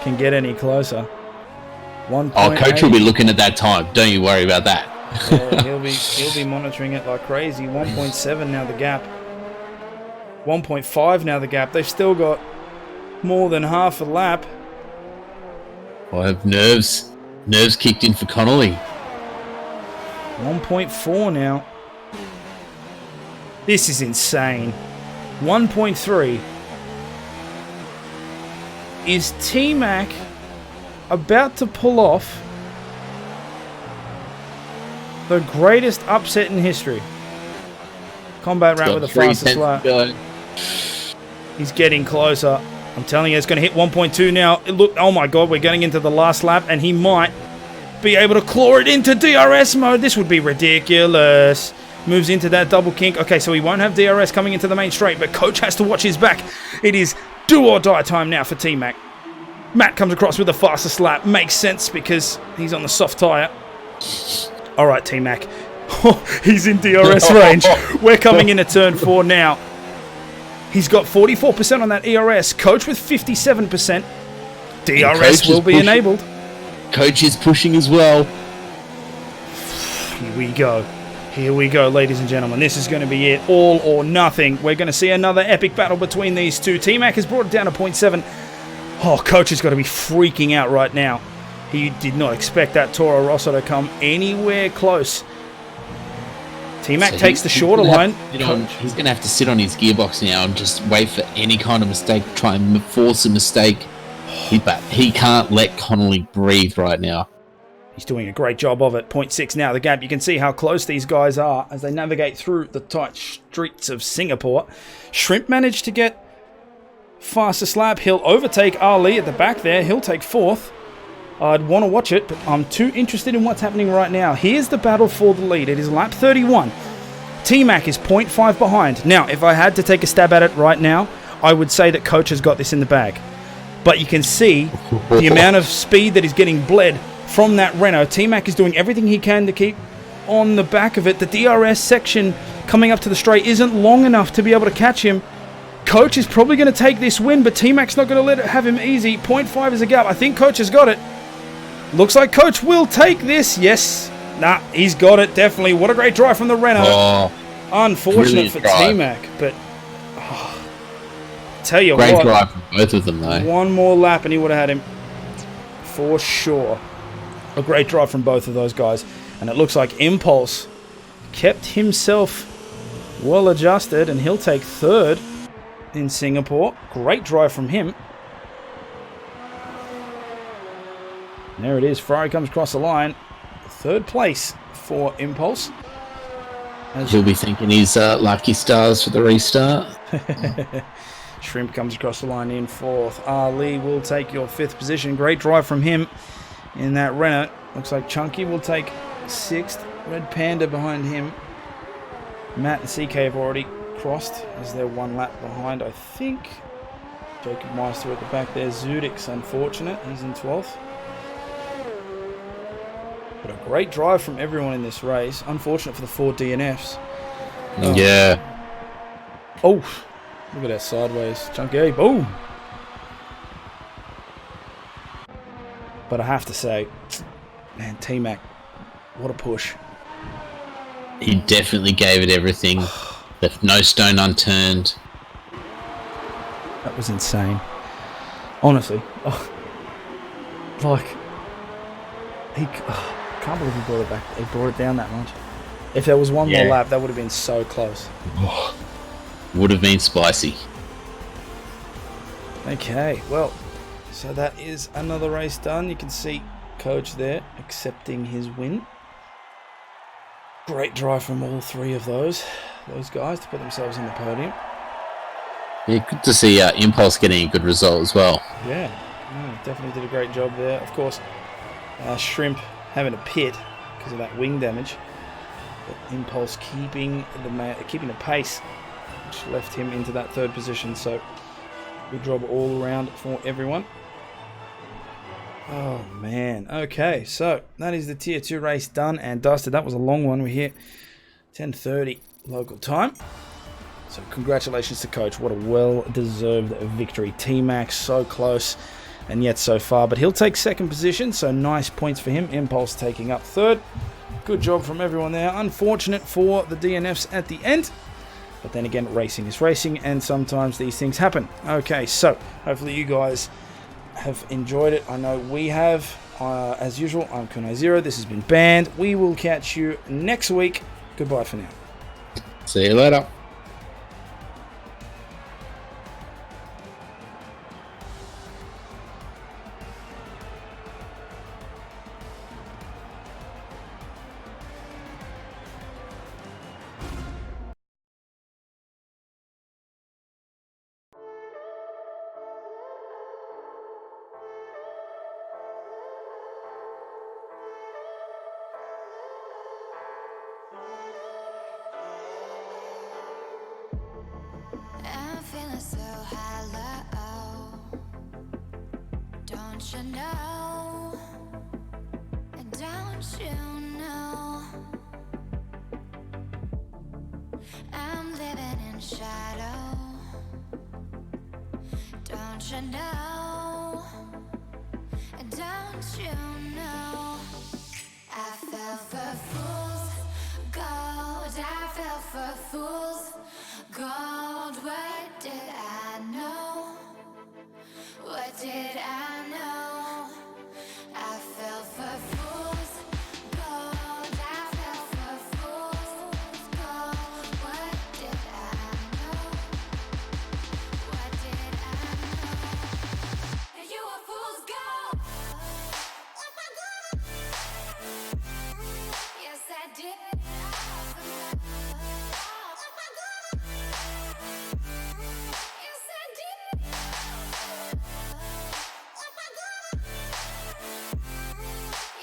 can get any closer. 1. Oh, Coach will be looking at that time. Don't you worry about that. Yeah, he'll be monitoring it like crazy. 1.7 now the gap. 1.5 now the gap. They've still got more than half a lap. I have nerves. Nerves kicked in for Connolly. 1.4 now. This is insane. 1.3. Is T-Mac about to pull off the greatest upset in history? Combat round with the fastest lap. He's getting closer. I'm telling you, it's going to hit 1.2 now. Look, oh my god, we're getting into the last lap, and he might be able to claw it into DRS mode. This would be ridiculous. Moves into that double kink. Okay, so he won't have DRS coming into the main straight, but Coach has to watch his back. It is do or die time now for T-Mac. Matt comes across with the fastest lap. Makes sense because he's on the soft tyre. All right, T-Mac. He's in DRS range. We're coming into turn 4 now. He's got 44% on that ERS. Coach with 57%. DRS will be enabled. Coach is pushing as well. Here we go. Here we go, ladies and gentlemen. This is going to be it. All or nothing. We're going to see another epic battle between these two. T-Mac has brought it down to 0.7. Oh, Coach has got to be freaking out right now. He did not expect that Toro Rosso to come anywhere close. T-Mac takes the shorter line. He's going to have to sit on his gearbox now and just wait for any kind of mistake, try and force a mistake. But he can't let Connolly breathe right now. He's doing a great job of it. 0.6 now the gap. You can see how close these guys are as they navigate through the tight streets of Singapore. Shrimp managed to get fastest lap. He'll overtake Ali at the back there. He'll take 4th. I'd want to watch it, but I'm too interested in what's happening right now. Here's the battle for the lead. It is lap 31. T-Mac is 0.5 behind. Now, if I had to take a stab at it right now, I would say that Coach has got this in the bag. But you can see the amount of speed that is getting bled from that Renault. T-Mac is doing everything he can to keep on the back of it. The DRS section coming up to the straight isn't long enough to be able to catch him. Coach is probably going to take this win, but T-Mac's not going to let it have him easy. 0.5 is a gap. I think Coach has got it. Looks like Coach will take this. Yes. Nah, he's got it, definitely. What a great drive from the Renault. Oh, unfortunate for T-Mac, but tell you great what. Great drive from both of them, though. One more lap and he would have had him for sure. A great drive from both of those guys. And it looks like Impulse kept himself well adjusted, and he'll take 3rd in Singapore. Great drive from him. And there it is. Ferrari comes across the line. 3rd place for Impulse. He'll be thinking he's lucky stars for the restart. Shrimp comes across the line in 4th. Ali will take your 5th position. Great drive from him in that Renault. Looks like Chunky will take 6th. Red Panda behind him. Matt and CK have already crossed as they're 1 lap behind, I think. Jacob Meister at the back there. Zudik's unfortunate. He's in 12th. But a great drive from everyone in this race. Unfortunate for the 4 DNFs. Oh. Yeah. Oh, look at that sideways. Chunky, boom. But I have to say, man, T-Mac, what a push. He definitely gave it everything. Left no stone unturned. That was insane. Honestly. I can't believe he brought it back. He brought it down that much. If there was one more lap, that would have been so close. Would have been spicy. Okay, well, so that is another race done. You can see Coach there accepting his win. Great drive from all 3 of those guys to put themselves on the podium. Yeah, good to see Impulse getting a good result as well. Yeah, definitely did a great job there. Of course, Shrimp having a pit because of that wing damage. But Impulse keeping the pace, which left him into that 3rd position. So good job all around for everyone. Oh, man. Okay, so that is the Tier 2 race done and dusted. That was a long one. We're here 10:30 local time. So congratulations to Coach. What a well-deserved victory. T-Max so close and yet so far. But he'll take second position, so nice points for him. Impulse taking up third. Good job from everyone there. Unfortunate for the DNFs at the end. But then again, racing is racing, and sometimes these things happen. Okay, so hopefully you guys have enjoyed it. I know we have. As usual, I'm Kunai Zero. This has been Banned. We will catch you next week. Goodbye for now. See you later. I'm feeling so hollow. Don't you know? And don't you know? I'm living in shadow. Don't you know? And don't you know? I fell for fools gold. I fell for fools gold. What did I know? What did I know? I fell for fools gold. I fell for fools gold. What did I know? What did I know? You were fool's gold. Yes, I did. Yes, I did.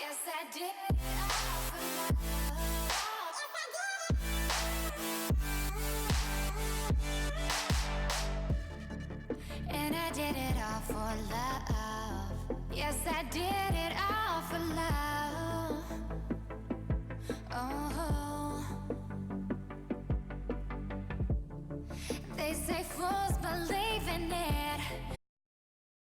Yes, I did. And I did it all for love. Yes, I did it all for love.